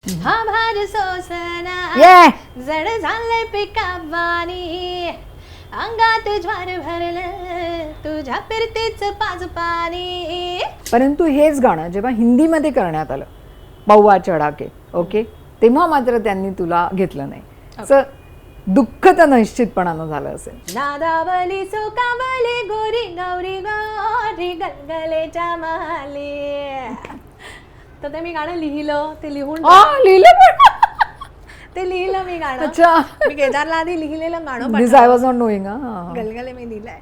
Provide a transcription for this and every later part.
हा भार सोसना जड झालंय पिकावानी अंगात ज्वार भरलं तुझ्या फिरतेच पाच पाणी. परंतु हेच गाणं जेव्हा हिंदीमध्ये करण्यात आलं पौवा चढाके ओके तेव्हा मात्र त्यांनी तुला घेतलं नाही. असं दुःख तर निश्चितपणानं झालं असेल. नादावली चोकावली गोरी गौरी गोरी गलगलेच्या माली. तर ते मी गाणं लिहिलं ते लिहून लिहिलं पण ते लिहिलं मी गाणं. अच्छा मी केदारला आधी लिहिलेलं गाणं this I was not knowing. Galgale मी लिहिलंय.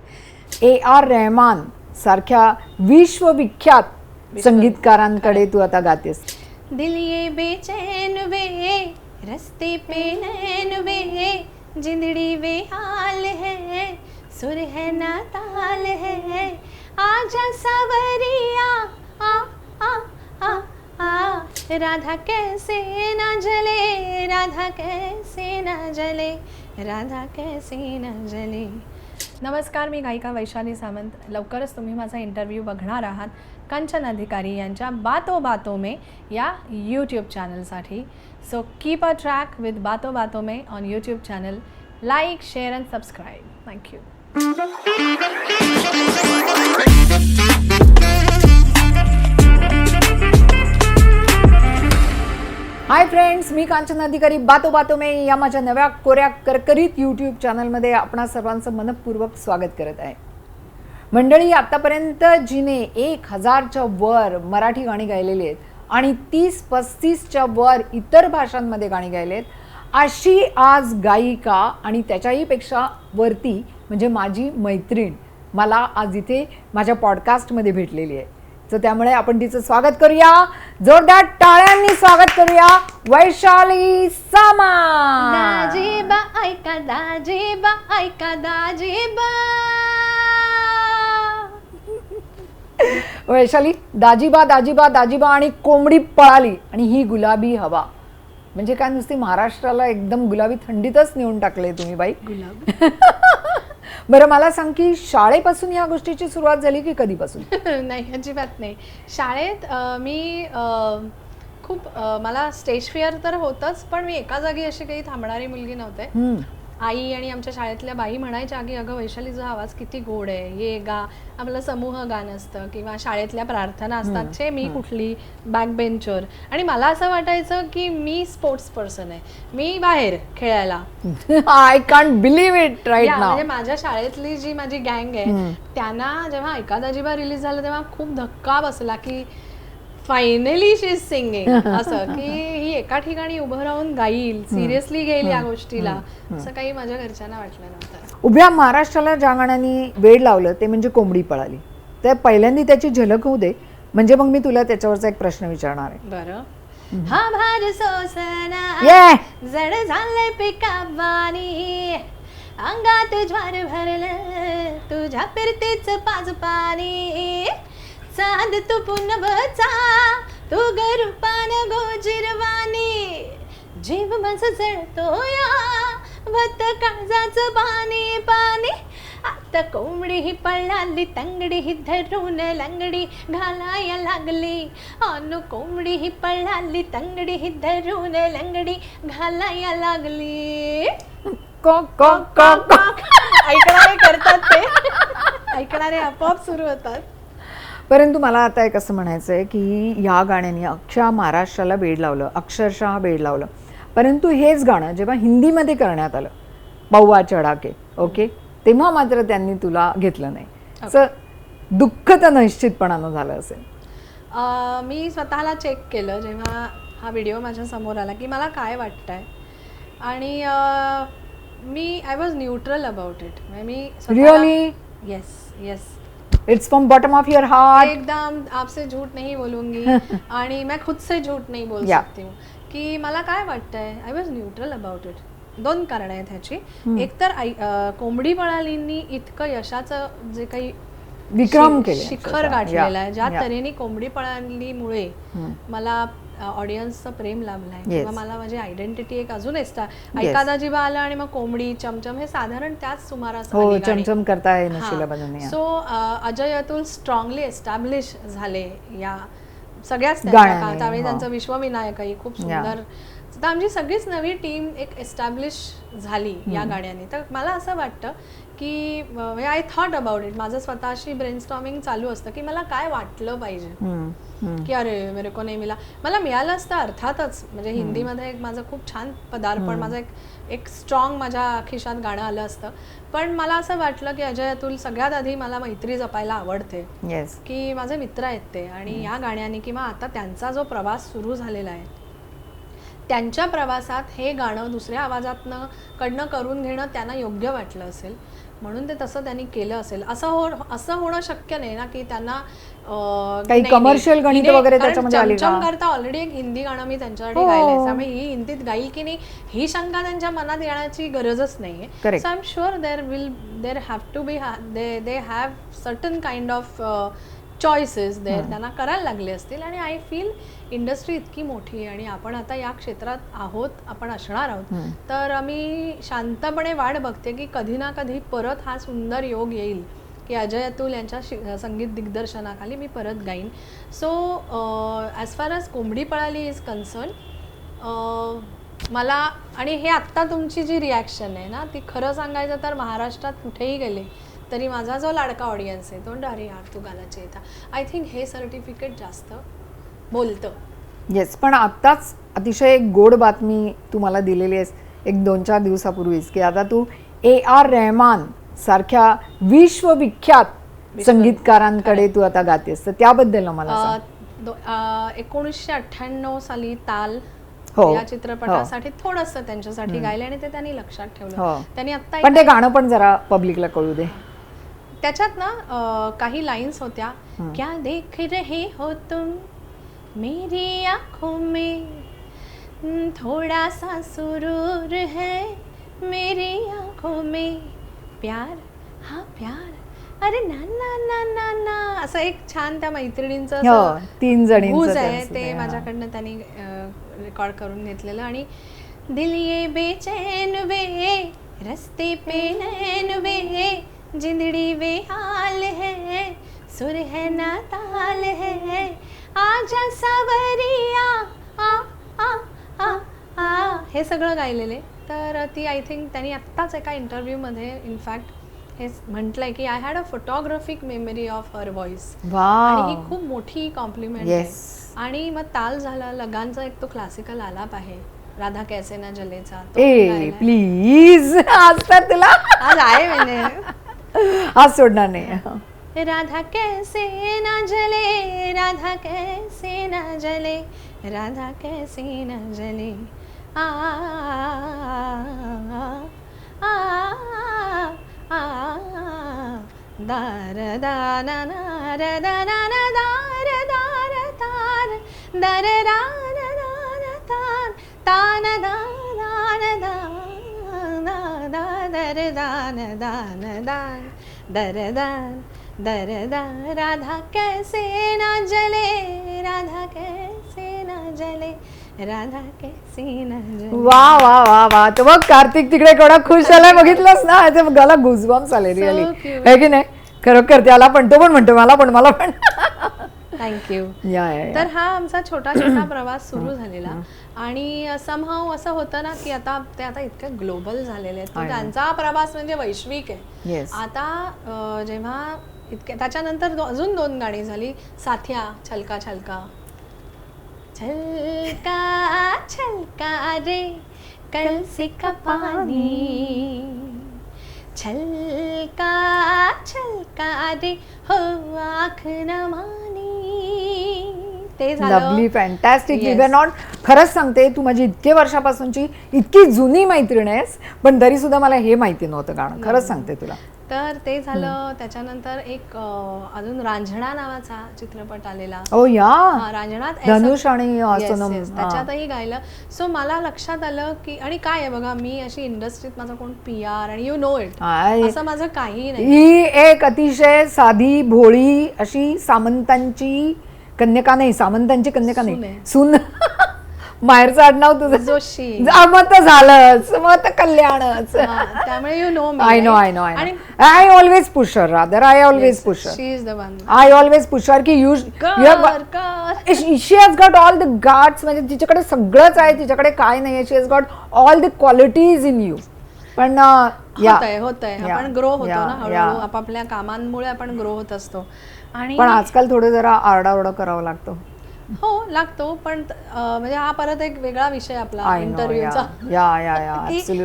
A.R. रहमान सारख्या विश्वविख्यात संगीतकारांकडे तू आता गातेस. दिल ये बेचैन वे रस्ते पे नैन वे जिंदड़ी वे हाल है सुर है ना ताल है आजा सावरिया आ आ आ आ राधा कैसे ना जले राधा कैसे ना जले राधा कैसे ना जले. नमस्कार, मी गायिका वैशाली सामंत. लवकरच तुम्ही माझा इंटरव्ह्यू बघणार आहात कंचन अधिकारी यांच्या बातों बातों में या यूट्यूब चॅनलसाठी. So keep a track with Baaton Baaton Mein on YouTube channel. Like, share and subscribe. Thank you. Hi friends, मी कांचन अधिकारी बातो बातो में या माझ्या नव्या कोऱ्या करकरीत यूट्यूब चॅनलमध्ये आपणा सर्वांचं मनपूर्वक स्वागत करत आहे. मंडळी, आतापर्यंत जिने 1000च्या वर मराठी गाणी गायलेली आहेत आणि 30-35च्या वर इतर भाषांमध्ये गाणी गायली आहेत, अशी आज गायिका आणि त्याच्याही पेक्षा वरती म्हणजे माझी मैत्रीण मला आज इथे माझ्या पॉडकास्टमध्ये भेटलेली आहे. तर त्यामुळे आपण तिचं स्वागत करूया. जोरदार टाळ्यांनी स्वागत करूया वैशाली सामंत. दाजीबा ऐका दाजीबा ऐका दाजीबा. वैशाली, दाजीबा दाजीबा दाजीबा आणि कोंबडी पळाली आणि ही गुलाबी हवा म्हणजे काय, नुसती महाराष्ट्राला एकदम गुलाबी थंडीतच नेऊन टाकले तुम्ही बाई. गुलाब. बरं, मला सांग की शाळेपासून या गोष्टीची सुरुवात झाली की कधीपासून? नाही, अजिबात नाही. शाळेत मी खूप मला स्टेज फिअर तर होतंच, पण मी एका जागी अशी काही थांबणारी मुलगी नव्हते. आई आणि आमच्या शाळेतल्या बाई म्हणायच्या की अगं वैशालीचा आवाज किती गोड आहे, ये गा. आपलं समूह गाण असतं किंवा शाळेतल्या प्रार्थना असतात, छे मी कुठली बॅक बेंचर. आणि मला असं वाटायचं की मी स्पोर्ट्स पर्सन आहे, मी बाहेर खेळायला. I can't believe it right now. म्हणजे माझ्या शाळेतली जी माझी गँग आहे त्यांना जेव्हा ऐका दाजीबा रिलीज झालं तेव्हा खूप धक्का बसला की फायनली शी इज सिंगिंग. असं की ही एका ठिकाणी उभं राहून गाईल, सिरियसली घेईल या गोष्टीला, असं काही माझ्या घरच्यांना वाटलं नव्हतं. उभ्या महाराष्ट्राला ज्या गाण्यानी वेड लावलं ते म्हणजे कोंबडी पळाली. तर पहिल्यांदा त्याची झलक होऊ दे, म्हणजे मग मी तुला त्याच्यावरचा एक प्रश्न विचारणार आहे. बरं. हा भार सोसना जड झालंय पिकावानी अंगात ज्वार भरलं तुझ्या फिरतेच पाच पाणी. चांद तू पुनवचा तू गरुपान गोजिरवाणी जीव माझ जळतो या भत काळजाचं पाणी पाणी. आता कोंबडी ही पळाली तंगडी ही धरून लंगडी घालाया लागली. अनु कोंबडी ही पळाली तंगडी ही धरून लंगडी घालाया लागली. ऐकणारे करतात ते, ऐकणारे आपोआप सुरू होतात. परंतु मला आता एक असं म्हणायचं आहे की ह्या गाण्याने अख्ख्या महाराष्ट्राला वेड लावलं, अक्षरशः वेड लावलं. परंतु हेच गाणं जेव्हा हिंदीमध्ये करण्यात आलं पौवा चढाके ओके तेव्हा मात्र त्यांनी तुला घेतलं नाही. असं दुःख तर निश्चितपणानं झालं असेल. मी स्वतःला चेक केलं जेव्हा हा व्हिडिओ माझ्या समोर आला की मला काय वाटतंय, आणि मी I was neutral about it. मी really yes yes it's from bottom of your heart. एकदम आपसे झूठ नहीं बोलूंगी आणि मैं खुद से झूठ नहीं बोल सकती हूँ की मला काय वाटतंय. I was neutral about it. 2 कारण आहेत ह्याची. एक तर कोंबडी पळालींनी इतकं यशाचं जे काही विक्रम केले, शिखर गाठलेलं आहे, ज्या तऱ्हेने कोंबडी पळालीमुळे मला ऑडियन्सचं प्रेम लाभलंय किंवा मला माझी आयडेंटिटी एक अजून ऐका दाजीबा आलं आणि मग कोंबडी चमचम हे साधारण त्याच सुमारास चमचम करताय नशिला बनवणे. So Ajay Atul strongly establish झाले या सगळ्याच गाण्याने, त्यावेळी हो. त्यांचं विश्वविनायकही खूप सुंदर. तर आमची सगळीच नवी टीम एक एस्टॅब्लिश झाली या गाण्याने. तर मला असं वाटतं की आय थॉट अबाउट इट. माझं स्वतःशी ब्रेनस्टॉर्मिंग चालू असतं की मला काय वाटलं पाहिजे, की अरे मेरे को नाही मला मिळालं असतं अर्थातच. म्हणजे हिंदीमध्ये एक माझं खूप छान पदार्पण, माझं एक स्ट्रॉंग माझ्या खिशात गाणं आलं असतं. पण मला असं वाटलं की अजय अतुल सगळ्यात आधी मला मैत्री जपायला आवडते, की माझे मित्र आहेत ते. आणि या गाण्याने किंवा आता त्यांचा जो प्रवास सुरू झालेला आहे त्यांच्या प्रवासात हे गाणं दुसऱ्या आवाजातनं कडनं करून घेणं त्यांना योग्य वाटलं असेल, म्हणून ते तसं त्यांनी केलं असेल. असं होणं शक्य नाही ना की त्यांना काही कमर्शियल गणित वगैरे त्याच्यामध्ये आली का? चमचम करता ऑलरेडी एक हिंदी गाणं मी त्यांच्यासाठी गायलंय, त्यामुळे ही हिंदीत गाईल की नाही ही शंका त्यांच्या मनात येण्याची गरजच नाहीये. So I am sure there have to be they have certain kind of choices there त्यांना करायला लागले असतील. आणि आय फील इंडस्ट्री इतकी मोठी आहे आणि आपण आता या क्षेत्रात आहोत, आपण असणार आहोत, तर आम्ही शांतपणे वाट बघते की कधी ना कधी परत हा सुंदर योग येईल की अजय अतुल यांच्या संगीत दिग्दर्शनाखाली मी परत गाईन. सो ॲज फार ॲज कोंबडी पळाली इज कन्सर्न, मला आणि हे आत्ता तुमची जी रिॲक्शन आहे ना ती खरं सांगायचं तर महाराष्ट्रात कुठेही गेले तरी माझा जो लाडका ऑडियन्स आहे तो अरे यार तू गाण्याचे येता, आय थिंक हे सर्टिफिकेट जास्त बोलतं. येस, पण आत्ताच अतिशय एक गोड बातमी तू मला दिलेली आहेस एक 2-4 दिवसापूर्वीच, की आता तू AR रहमान सारख्या विश्वविख्यात संगीतकारांकडे तू आता गातेस, तर त्याबद्दल मला सांग. 1998 साली ताल या चित्रपटासाठी थोडंसं त्यांच्यासाठी गायले आणि ते त्यांनी लक्षात ठेवलं. त्यांनी आता पण ते गाणं पण जरा पब्लिकला कळू दे. त्याच्यात ना काही लाईन्स होत्या, क्या देख रहे हो तुम मेरी आँखों में, थोड़ा सा सुरूर है मेरी आँखों में, प्यार हा प्यार, अरे ना ना ना ना ना, असं एक छान त्या मैत्रिणींचं 3 जणींचं आहे ते माझ्याकडनं त्यांनी रेकॉर्ड करून घेतलेलं. आणि दिल ये बेचैन वे रस्ते पे नैन वे, जिंदड़ी वे हाल है सुर है ना ताल है, आजा सावरिया आ आ आ आ, हे सगळं गायलेले. तर ती आय थिंक त्यांनी आत्ताच एका इंटरव्ह्यूमध्ये इनफॅक्ट हे म्हटलंय की I had a photographic memory of her voice, आणि ही खूप मोठी कॉम्प्लिमेंट आहे. आणि मग ताल झाला, लगानचा एक तो क्लासिकल आलाप आहे राधा कैसे ना जलेचा, प्लीज आज तर तुला आज आहे म्हणजे आज सोडणार नाही. राधा कैसे ना जले, राधा कैसे ना जले, राधा कैसे ना जले, आ दार दाना नार दाना दार दार तार दर रान दान तान तान दान दान दर दान दान दान दर दान दर दान, राधा कैसे ना जले, राधा कैसे ना जले, राधा कैसे ना जले. वा वा वा वा. तर बघ कार्तिक तिकडे केवढा खुश झालाय, बघितलंस ना, गला गुजबम्स आले रिअली, आहे की नाही? खरोखर त्याला पण तो पण म्हणतो मला पण थँक्यू. तर हा आमचा छोटा छोटा प्रवास सुरू झालेला. आणि समहाव असं होतं ना की आता ते इतके ग्लोबल झालेले आहेत, त्यांचा प्रवास म्हणजे वैश्विक आहे. आता जेव्हा इतके त्याच्यानंतर अजून 2 गाणी झाली, साथिया, छलका छलका, छलका छलका रे कल से का पानी, छलका छलका रे हो आँख न मानी. ते झालं. Lovely, fantastic. We were not, खरंच सांगते तू माझी इतके वर्षापासूनची इतकी जुनी मैत्रीण आहेस, पण तरी सुद्धा मला हे माहिती नव्हतं गाणं, खरंच सांगते तुला. तर ते झालं. त्याच्यानंतर एक अजून रांझणा नावाचा चित्रपट आलेला. ओ या, रांझणात धनुष आणि सोनम, त्याच्यातही गायलं. सो मला लक्षात आलं की, आणि काय आहे बघा, मी अशी इंडस्ट्रीत माझा कोण PR आणि यू नो इट असं माझं काही नाही. ही एक अतिशय साधी भोळी अशी सामंतांची कन्यका नाही, सामंतांची कन्यका नाही, सून माहेरचं आडनाव तुझं जोशी. मग तर झालंच, मग तर कल्याणच. त्यामुळे यू नो मी. I know I always push her, rather I always push her. She is the one. I always push her की you she has got all the guards, म्हणजे तिच्याकडे सगळंच आहे, तिच्याकडे काय नाहीये. She has got all the qualities in you. पण होतंय आपण ग्रो होतो ना हळूहळू, आपापल्या कामांमुळे आपण ग्रो होत असतो. आणि पण आजकाल थोडं जरा आरडाओरडा करावं लागतं. हो लागतो, पण म्हणजे हा परत एक वेगळा विषय आपला इंटरव्ह्यूचा.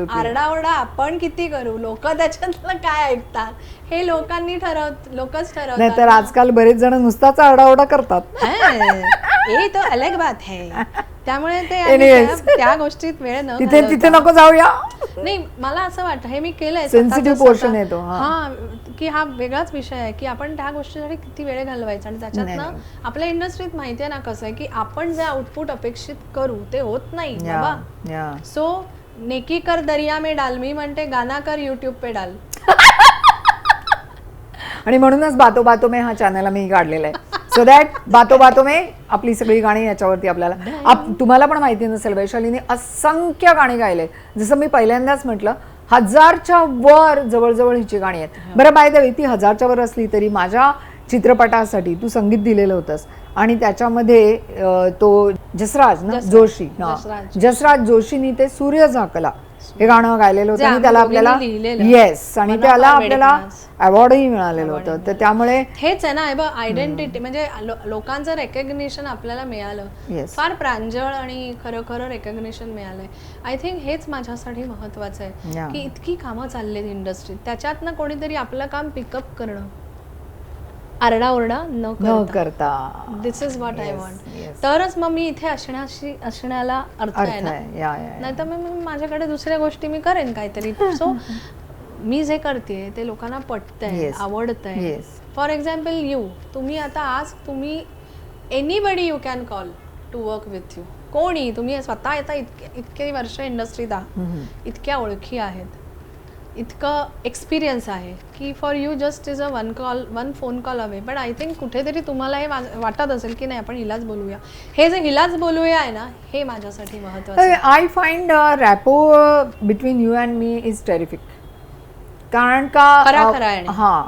आरडाओरडा आपण किती करू, लोक त्याच्यातलं काय ऐकतात हे लोकच ठरवतात. नाही तर आजकाल बरेच जण नुसताच आरडाओरडा करतात. हे तो अलग बात है. त्यामुळे ते त्या गोष्टीत वेळ न तिथे नको जाऊया. नाही, मला असं वाटतं, हे मी केलंय, सेन्सिटिव्ह पोर्शन येतो की हा वेगळाच विषय आहे की आपण त्या गोष्टीसाठी किती वेळ घालवायचा. आणि त्याच्यातनं आपल्या इंडस्ट्रीत माहितीये ना कसं आहे की आपण जे आउटपुट अपेक्षित करू ते होत नाही बाबा. सो नेकी कर दरिया में डाल, मी म्हणते गाना कर युट्यूब पे डाल. आणि म्हणूनच बातो बातो में हा चॅनल मी काढलेला आहे, सो दॅट बातो बातो में आपली सगळी गाणी याच्यावरती आपल्याला तुम्हाला पण माहिती नसेल, वैशालीने असंख्य गाणी गायले. जसं मी पहिल्यांदाच म्हटलं 1000च्या वर जवळजवळ हिची गाणी आहेत. बरं, बाय द वे, ती 1000च्या वर असली तरी माझ्या चित्रपटासाठी तू संगीत दिलेलं होतंस आणि त्याच्यामध्ये तो जसराज ना जोशी, जसराज जोशीनी ते सूर्य झाकला हे गाणं गायलेलं होतं आणि त्याला आपल्याला येस, आणि त्याला आपल्याला अवॉर्डही मिळालेलं होतं. तर त्यामुळे हेच आहे ना आयडेंटिटी, म्हणजे लोकांचं रेकग्निशन आपल्याला मिळालं, फार प्रांजळ आणि खरं रेकग्निशन मिळालंय. आय थिंक हेच माझ्यासाठी महत्वाचं आहे की इतकी कामं चाललेत इंडस्ट्रीत, त्याच्यातनं कोणीतरी आपलं काम पिकअप करणं, आरडाओरडा न करता. दिस इज व्हॉट आय वॉन्ट. तरच मग मी इथे असण्याला अर्थ आहे ना, नाही तर मग माझ्याकडे दुसऱ्या गोष्टी मी करेन काहीतरी. सो मी जे करते ते लोकांना पटतंय, आवडतंय. फॉर एक्झाम्पल तुम्ही आता आज anybody you can call to work with you. कोणी, तुम्ही स्वतः येता, इतके वर्ष इंडस्ट्रीत आहात, इतक्या ओळखी आहेत, इतकं एक्सपिरियन्स आहे की for you just is one phone call away. पण आय थिंक कुठेतरी तुम्हाला हे वाटत असेल की नाही आपण हिलाच बोलूया. हे जे हिलाच बोलूया आहे ना, हे माझ्यासाठी महत्त्वाचं आहे. I find rapport between you and me is terrific. कारण का हां,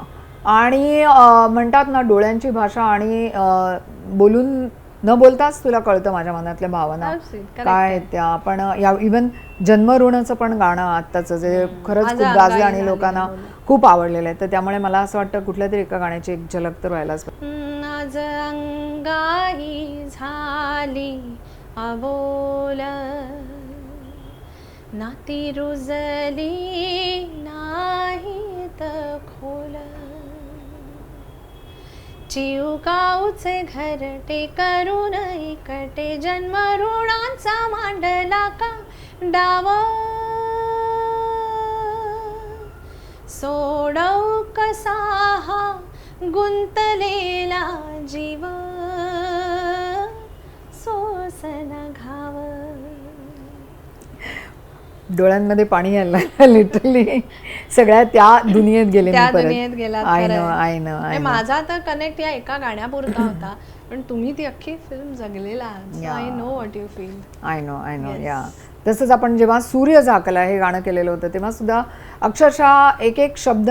आणि म्हणतात ना डोळ्यांची भाषा, आणि बोलून न बोलताच तुला कळतं माझ्या मनातल्या भावना काय त्या. आपण इवन जन्मऋणाचं पण गाणं आत्ताचं जे खरंच खूप गाजलं आणि लोकांना खूप आवडलेलं आहे. तर त्यामुळे मला असं वाटतं कुठल्या तरी एका गाण्याची एक झलक तर व्हायलाच पाहिजे. आज अंगाई झाली अबोल, नाती रुजली नाहीत खोल, चिवकाऊचे घरटे करून एकटे, जन्म ऋणांचा मांडला का डाव, सोडव कसा हा गुंतलेला जीव, सोसना घाव. डोळ्यांमध्ये पाणी यायला लिटरली सगळ्या त्या दुनियेत गेले. त्या दुनियेत गेला. आय नो माझा तर कनेक्ट या एका गाण्यापुरता होता, पण तुम्ही ती अख्खी फिल्म जगलेला. I know what you feel. I know yeah. तसंच आपण जेव्हा सूर्य झाकला हे गाणं केलेलं होतं तेव्हा सुद्धा अक्षरशः एक शब्द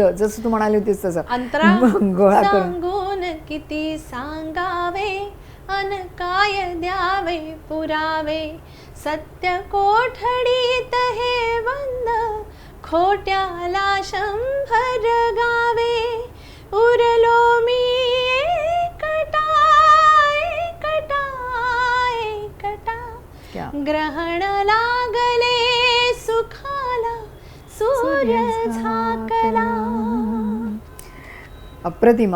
जसं तू म्हणाली होतीस तसं अंतरा गोळा सांगून किती सांगावे, अन काय द्यावे पुरावे, सत्य कोठडीत हे बंद, खोट्याला 100 गावे, उरलो मी एकटा ग्रहण लागले सुखाला, सूर्य झाकला. अप्रतिम.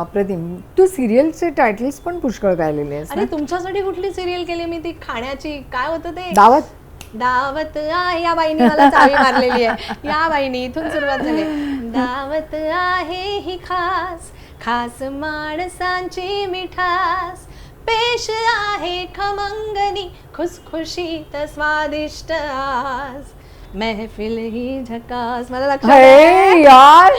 तू सिरियलचे टायटल्स पण पुष्कळ गायलेले आहेस. अरे तुमच्यासाठी कुठली सिरियल केली मी? ती खाण्याची, काय होतं ते, दावत आहे. या बाईनी मला चावी मारलेली आहे. या बाईनी इथून सुरुवात झाली. दावत आहे ही खास खास माणसांची मिठास, पेश आहे खमंगनी खुसखुशीत स्वादिष्ट आज, महफिल ही झकास. मला लक्षात हे यार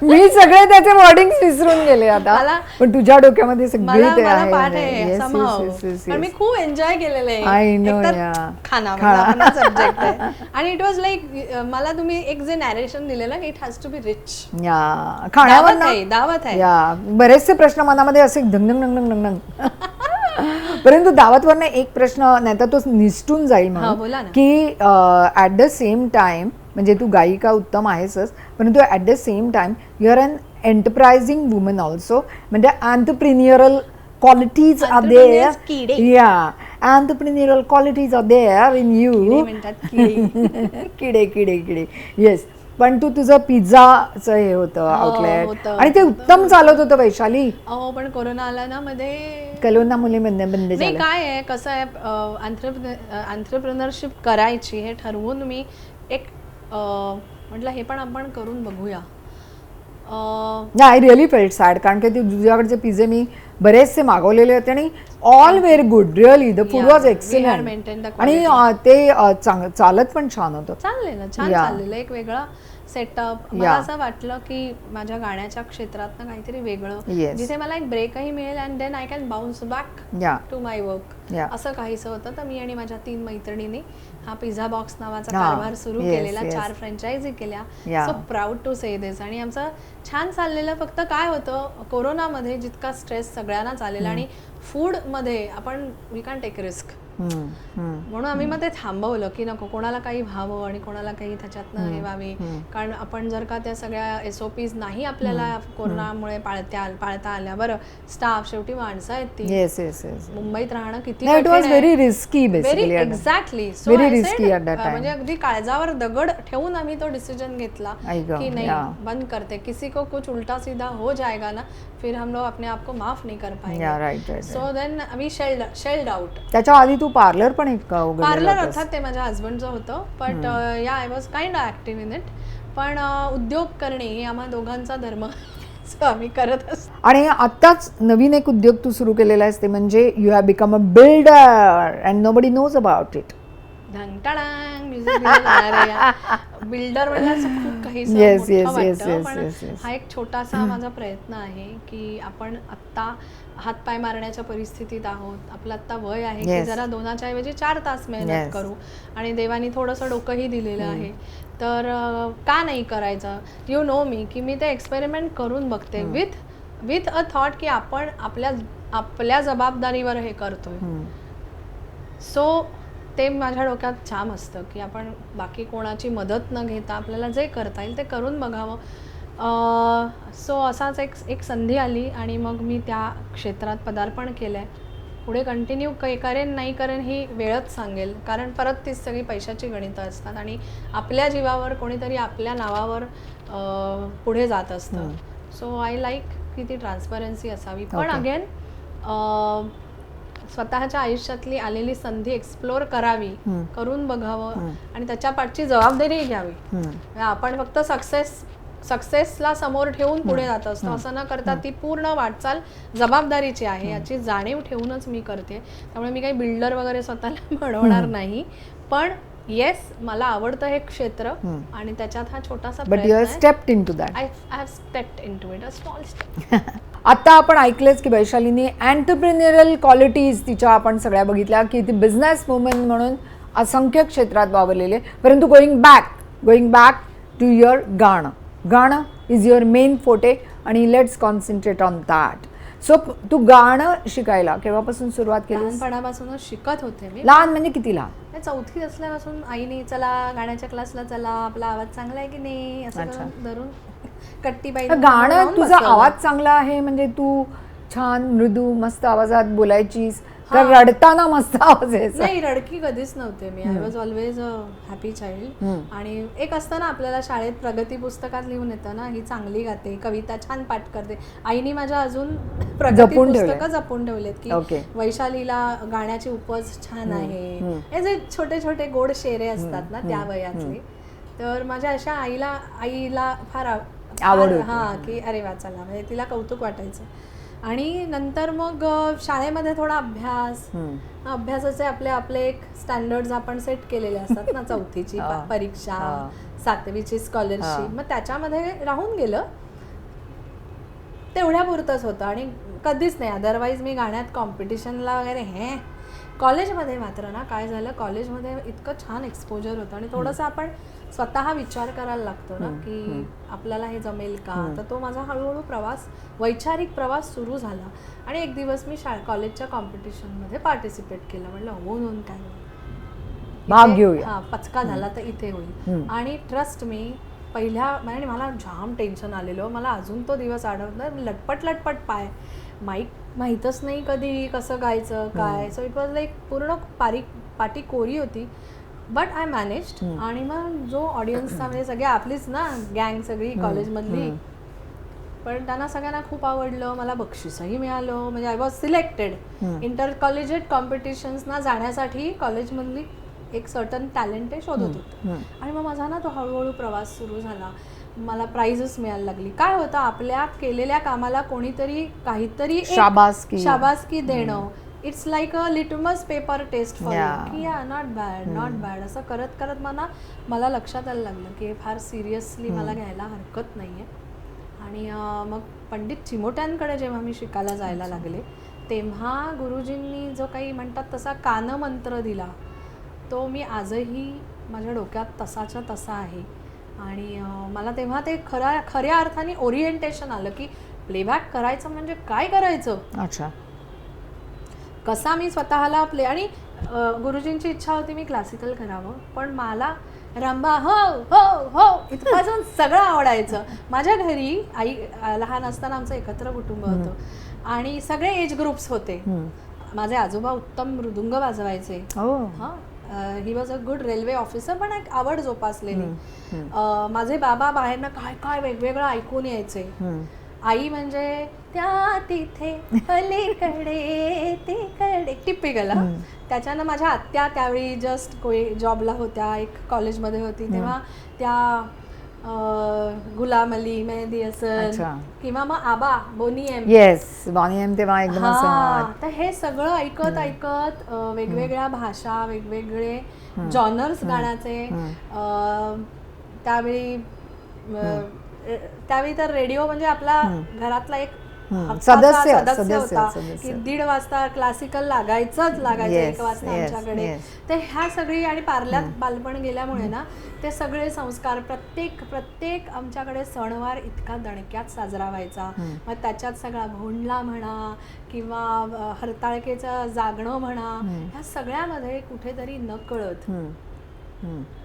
मी सगळे त्याचे वर्डिंग्स विसरून गेले आता, पण तुझ्या डोक्यामध्ये सगळी ते मला पाठ आहे. आहे somehow. पण मी खूप एन्जॉय केलेलं I आहे. know, एकतर yeah. खाना सब्जेक्ट आहे आणि इट वॉज लाईक मला तुम्ही एक जे नॅरेशन दिलेलं it has to be rich. खाण्यावर दावत आहे. या बरेचसे प्रश्न मनामध्ये असे ढंग ढंग ढंग ढंग परंतु दावतवरनं एक प्रश्न नाही तर तो निसटून जाईल म्हणून की ऍट द सेम टाइम म्हणजे तू गायिका उत्तम आहेसच, परंतु at the same time you are an enterprising woman also. म्हणजे entrepreneurial qualities are there. Yeah, entrepreneurial qualities are there in you. किडे येस. पण तू तुझं पिझ्झाचं हे होतं आउटलेट आणि ते उत्तम चालत होतं वैशाली. पण कोरोना आला ना मध्ये, करोनामुळे बंद झालं. काय आहे कसं आहे एंटरप्रेन्योरशिप करायची हे ठरवून मी एक म्हटलं हे पण आपण करून बघूया. आय रिअली फेल्ट सॅड कारण की तुझ्याकडचे पिझ्झे मी बरेचसे मागवलेले होते आणि all very good. Really the food was excellent आणि ते चालत पण छान होतं. छान चाललेलं एक वेगळा सेटअप. मला असं वाटलं की माझ्या गाण्याच्या क्षेत्रात काहीतरी वेगळं जिथे मला एक ब्रेकही मिळेल and then I can bounce back to my work असं काहीसं होतं. तर मी आणि माझ्या 3 मैत्रिणींनी हा पिझ्झा बॉक्स नावाचा कारभार सुरू केलेला. 4 फ्रँचायझी केल्या. सो प्राऊड टू से दिस. आणि आमचं छान चाललेलं. फक्त काय होतं कोरोनामध्ये जितका स्ट्रेस सगळ्यांनाच आलेला आणि फूड मध्ये आपण वी कॅन टेक रिस्क म्हणून आम्ही मग ते थांबवलं की नको कोणाला काही व्हावं आणि कोणाला काही त्याच्यातनं हे व्हावे. कारण आपण जर का त्या सगळ्या SOPs नाही आपल्याला कोरोनामुळे पाळता आल्या. बरं स्टाफ शेवटी माणसं आहेत ती मुंबईत राहणं किती व्हेरी रिस्की एक्झॅक्टली. सो म्हणजे अगदी काळजावर दगड ठेवून आम्ही तो डिसिजन घेतला की नाही बंद करते. किसी को कुछ उल्टा सीधा हो जाएगा ना फिर हम लोग अपने आप को माफ नहीं कर पाएंगे. So then we shelled out. त्याच्या आधी तू पार्लर पण एक पार्लर अर्थात ते माझ्या हस्बंडचं होतं. बट या I was kind active in it. पण उद्योग करणे हे आम्हा दोघांचा धर्म आम्ही करत असतो. आणि आत्ताच नवीन एक उद्योग तू सुरू केलेला आहेस ते म्हणजे you have become a builder and nobody knows about it. Builder म्हणजे खूप काही पण हा एक छोटासा माझा प्रयत्न आहे की आपण आत्ता हातपाय मारण्याच्या परिस्थितीत आहोत. आपलं आत्ता वय आहे की जरा 2च्या ऐवजी 4 तास मेहनत करू आणि देवानी थोडंसं डोकंही दिलेलं आहे. तर का नाही करायचं. यू नो मी की मी ते एक्सपेरिमेंट करून बघते विथ अ थॉट की आपण आपल्या जबाबदारीवर हे करतोय. सो ते माझ्या डोक्यात छान असतं की आपण बाकी कोणाची मदत न घेता आपल्याला जे करता येईल ते करून बघावं. सो असाच एक संधी आली आणि मग मी त्या क्षेत्रात पदार्पण केलं आहे. पुढे कंटिन्यू करेन नाही करेन ही वेळच सांगेल. कारण परत तीच सगळी पैशाची गणितं असतात आणि आपल्या जीवावर कोणीतरी आपल्या नावावर पुढे जात असतं. सो आय लाईक की ती ट्रान्सपरन्सी असावी. पण अगेन स्वतःच्या आयुष्यातली आलेली संधी एक्सप्लोर करावी, करून बघावं आणि त्याच्या पाठची जबाबदारी घ्यावी. आपण फक्त सक्सेसला समोर ठेवून पुढे जात असतो असं न करता ती पूर्ण वाटचाल जबाबदारीची आहे याची जाणीव ठेवूनच मी करते. त्यामुळे मी काही बिल्डर वगैरे स्वतःला बनवणार नाही. पण येस मला आवडतं हे क्षेत्र आणि त्याच्यात हा छोटासा आता आपण ऐकलंच की वैशालीने एंटरप्रेन्युअरल क्वालिटीज तिच्या आपण सगळ्या बघितल्या की ती बिझनेस वुमन म्हणून असंख्य क्षेत्रात वावरलेले. परंतु गोईंग बॅक टू युअर गाणं इज युअर मेन फोटे आणि let's concentrate on that. So तू गाणं शिकायला केव्हापासून सुरुवात केली? लहानपणापासूनच शिकत होते मी. लहान म्हणजे किती लहान? 4थीत असल्यापासून आईने चला गाण्याच्या क्लासला चला आपला आवाज चांगला आहे की नाही असं धरून कट्टीबाई. गाणं तुझा आवाज चांगला आहे म्हणजे तू छान मृदू मस्त आवाजात बोलायचीस तर रडताना मस्त आवाज यायचा? नाही रडकी कधीच नव्हते मी. I was always a happy child. आणि एक असतं ना आपल्याला शाळेत प्रगती पुस्तकात लिहून येतं ना ही चांगली गाते कविता छान पाठ करते. आईने माझ्या अजून प्रगती पुस्तकं जपून ठेवलेत की वैशालीला गाण्याची उपज छान आहे. हे जे छोटे छोटे गोड शेरे असतात ना त्या वयातले. तर माझ्या अशा आईला फार आवड की अरे वा चला म्हणजे तिला कौतुक वाटायचं. आणि नंतर मग शाळेमध्ये थोडा अभ्यास, अभ्यासाचे आपले एक स्टँडर्ड्स आपण सेट केलेले असतात ना, चौथीची परीक्षा, 7वीची स्कॉलरशिप, मग त्याच्यामध्ये राहून गेलं. तेवढ्या पुरतंच होतं आणि कधीच नाही अदरवाईज मी गाण्यात कॉम्पिटिशनला वगैरे कॉलेजमध्ये मात्र ना काय झालं, कॉलेजमध्ये इतकं छान एक्सपोजर होतं आणि थोडंसं आपण स्वतः विचार करायला लागतो ना की आपल्याला हे जमेल का. तर तो माझा हळूहळू वैचारिक प्रवास सुरू झाला आणि एक दिवस मी कॉलेजच्या कॉम्पिटिशनमध्ये पार्टिसिपेट केलं. म्हटलं होऊन काय भाग घेऊया, पचका झाला तर इथे होईल. आणि ट्रस्ट मी पहिल्या म्हणजे मला जाम टेन्शन आलेलं, मला अजून तो दिवस आठवत, लटपट पाय, माईक माहीतच नाही कधी कसं गायचं काय. सो इट वॉज लाईक पूर्ण पाटी कोरी होती, बट आय मॅनेज्ड. आणि मग जो ऑडियन्सचा म्हणजे सगळे आपलीच ना गँग सगळी कॉलेजमधली, पण त्यांना सगळ्यांना खूप आवडलं, मला बक्षीसही मिळालं. म्हणजे I was selected intercollegiate कॉम्पिटिशन्सना जाण्यासाठी कॉलेजमधली एक सर्टन टॅलेंट शोधत होतं. आणि मग माझा ना तो हळूहळू प्रवास सुरू झाला, मला प्राइजेस मिळायला लागली. काय होतं, आपल्या केलेल्या कामाला कोणीतरी काहीतरी शाबासकी देणं, it's like a litmus paper test for you की नॉट बॅड असं करत करत मला लक्षात यायला लागलं की फार सिरियसली मला घ्यायला हरकत नाही आहे. आणि मग पंडित चिमोट्यांकडे जेव्हा मी शिकायला जायला लागले, तेव्हा गुरुजींनी जो काही म्हणतात तसा कानमंत्र दिला, तो मी आजही माझ्या डोक्यात तसाच्या तसा आहे. आणि मला तेव्हा ते खऱ्या अर्थाने ओरिएंटेशन आलं की प्लेबॅक करायचं म्हणजे काय करायचं, अच्छा कसा मी स्वतःला आणि गुरुजींची इच्छा होती मी क्लासिकल करावं, पण मला रंबा हो हो हो इथपासून सगळं आवडायचं. माझ्या घरी आई लहान असताना आमचं एकत्र कुटुंब होतं आणि सगळे एज ग्रुप्स होते. माझे आजोबा उत्तम मृदुंग वाजवायचे, he was a good railway officer, पण एक आवड जोपासलेली. माझे बाबा बाहेरनं काय काय वेगवेगळं ऐकून यायचे. आई म्हणजे त्या तिथे अलीकडे तिकडे टिपिकल. त्याच्यानं माझ्या आत्या त्यावेळी जस्ट जॉबला होत्या, एक कॉलेजमध्ये होती, तेव्हा त्या गुलाम अली, मेहदी हसन किंवा मग आबा बोनी एम, तेव्हा एकदम. तर हे सगळं ऐकत वेगवेगळ्या भाषा, वेगवेगळे जॉनर्स गाण्याचे. त्यावेळी तर रेडिओ म्हणजे आपला घरातला एक सदस्य होता की 1:30 वाजता क्लासिकल लागायचं 1 वाजता आमच्याकडे. तर ह्या सगळी आणि पार्ल्यात बालपण गेल्यामुळे ना ते सगळे संस्कार प्रत्येक आमच्याकडे सणवार इतका दणक्यात साजरा व्हायचा. मग त्याच्यात सगळा भोंडला म्हणा किंवा हरताळकेचं जागणं म्हणा, ह्या सगळ्यामध्ये कुठेतरी नकळत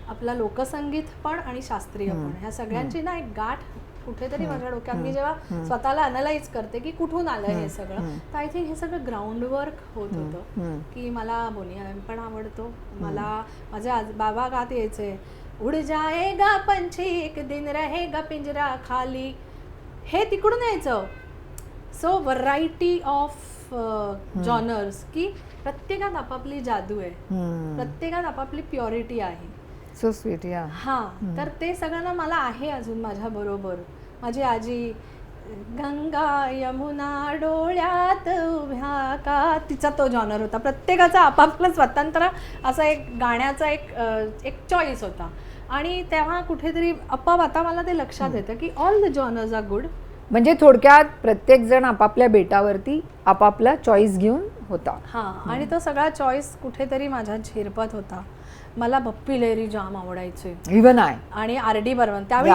आपला लोकसंगीत पण आणि शास्त्रीय पण ह्या सगळ्यांची ना एक गाठ कुठेतरी माझ्या डोक्यात, मी जेव्हा स्वतःला अनलाइज करते की कुठून आलं हे सगळं, तर आय थिंक हे सगळं ग्राउंड वर्क होत होतं. की मला बोनी एम पण आवडतो, मला माझे बाबा गात यायचे उड जाएगा पंछी एक दिन रहेगा पिंजरा खाली, हे तिकडून यायचं. सो व्हरायटी ऑफ जॉनर्स, की प्रत्येकात आपापली जादू आहे, प्रत्येकात आपापली प्युरिटी आहे. So sweet. तर ते सगळं मला आहे अजून माझ्या बरोबर. माझी आजी गंगा यमुना डोळ्यात उभ्या का, तिचा तो जॉनर होता. प्रत्येकाचा आपापला स्वतंत्र असा एक गाण्याचा एक चॉईस होता. आणि तेव्हा कुठेतरी आता मला ते लक्षात येतं की all the genres are good. म्हणजे थोडक्यात प्रत्येक जण आपापल्या बेटावरती आपापला चॉईस घेऊन होता. आणि तो सगळा चॉईस कुठेतरी माझ्या झिरपत होता. मला बप्पी लेहरी जाम आवडायचे, इव्हन आहे, आणि RD बर्मन. त्यावेळी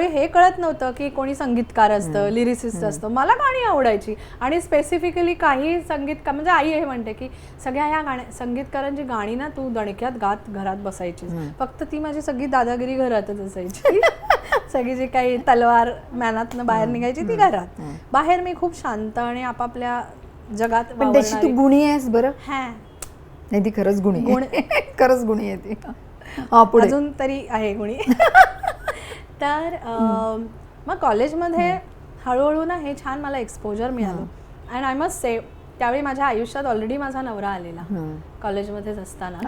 हे कळत नव्हतं की कोणी संगीतकार असतं, लिरिसिस्ट असतं. मला गाणी आवडायची. आणि स्पेसिफिकली काही संगीतकार म्हणजे आई हे म्हणते की सगळ्या ह्या संगीतकारांची गाणी ना तू दणक्यात गात घरात बसायची, फक्त ती माझी सगळी दादागिरी घरातच असायची. सगळी जी काही तलवार मॅनातनं बाहेर निघायची ती घरात. बाहेर मी खूप शांत आणि आपापल्या जगात. पण तशी तू गुणी आहेस बरं. नाही ती खरंच गुणी खरंच गुणी आहे ती. अजून तरी आहे गुणी. तर मग कॉलेजमध्ये हळूहळू ना हे छान मला एक्सपोजर मिळालं. अँड आय मस्ट से त्यावेळी माझ्या आयुष्यात ऑलरेडी माझा नवरा आलेला कॉलेजमध्येच असताना,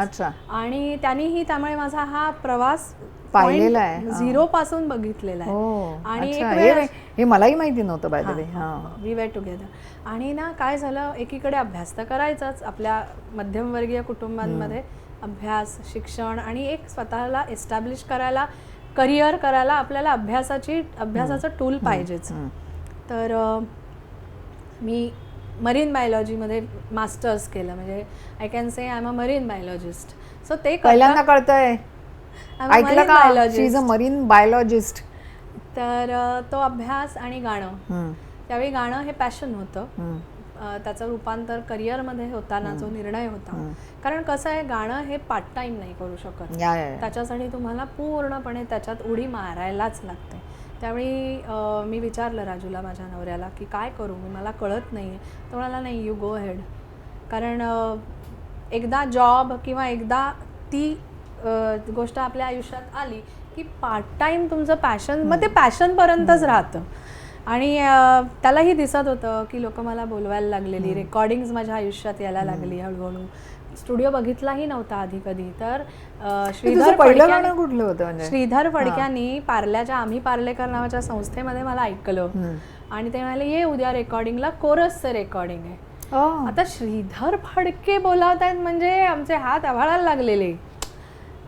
आणि त्यामुळे माझा हा प्रवास पाहिलेलं आहे. झिरो पासून बघितलेला आहे. हो, आणि अच्छा. एक वेळ हे मलाही माहिती नव्हतं by the way. We were together. आणि ना काय झालं, एकीकडे अभ्यास तर करायचाच आपल्या मध्यमवर्गीय कुटुंबांमध्ये, अभ्यास, शिक्षण आणि एक स्वतःला एस्टॅब्लिश करायला, करिअर करायला आपल्याला अभ्यासाचं टूल पाहिजेच. तर मी मरीन बायोलॉजीमध्ये मास्टर्स केलं, म्हणजे I can say I am a marine biologist. So ते पहिल्यांदा कळतंय, ऐकलं का, शी इज अ मरीन बायोलॉजिस्ट. तर तो अभ्यास आणि गाणं, त्यावेळी गाणं हे पॅशन होतं, त्याचं रूपांतर करिअरमध्ये होताना जो निर्णय होता. कारण कसं आहे, गाणं हे पार्ट टाइम नाही करू शकत, त्याच्यासाठी तुम्हाला पूर्णपणे त्याच्यात उडी मारायलाच लागते. त्यावेळी मी विचारलं राजूला, माझ्या नवऱ्याला, की काय करू, मला कळत नाही आहे. तो म्हणाला, नाही, यू गो हेड. कारण एकदा जॉब किंवा एकदा ती गोष्ट आपल्या आयुष्यात आली की पार्ट टाइम तुमचं पॅशन, मग ते पॅशनपर्यंतच राहतं. आणि त्यालाही दिसत होतं की लोक मला बोलवायला लागलेली, रेकॉर्डिंग्स माझ्या आयुष्यात यायला लागली हळूहळू. स्टुडिओ बघितलाही नव्हता आधी कधी. तर श्रीधर फडक्यांनी पार्ल्याच्या, आम्ही पार्लेकर नावाच्या संस्थेमध्ये मला ऐकलं आणि ते म्हणाले, ये उद्या रेकॉर्डिंगला, कोरसचं रेकॉर्डिंग आहे. आता श्रीधर फडके बोलावत आहेत म्हणजे आमचे हात आभाळायला लागलेले.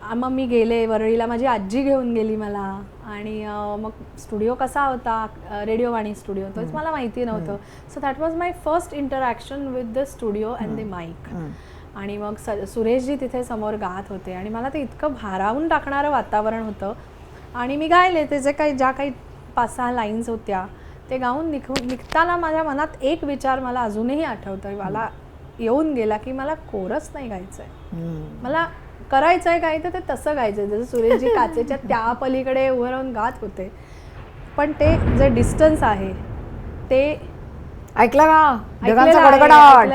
मग मी गेले वरळीला, माझी आजी घेऊन गेली मला. आणि मग स्टुडिओ कसा होता, रेडिओ वाणी स्टुडिओ, तोच मला माहिती नव्हतं. So that was my first interaction with the studio and the mic. आणि मग सुरेशजी तिथे समोर गात होते आणि मला ते इतकं भारावून टाकणारं वातावरण होतं. आणि मी गायले ते जे काही, ज्या काही 5-6 लाईन्स होत्या ते गाऊन निघताना माझ्या मनात एक विचार मला अजूनही आठवतोय, मला येऊन गेला की मला कोरस नाही गायचं आहे, मला करायचं आहे काय तर ते तसं गायचं आहे जसं सुरेशजी काचेच्या त्या पलीकडे उभं राहून गात होते. पण ते जे डिस्टन्स आहे ते ऐकलं का, ढगांचा गडगडाट.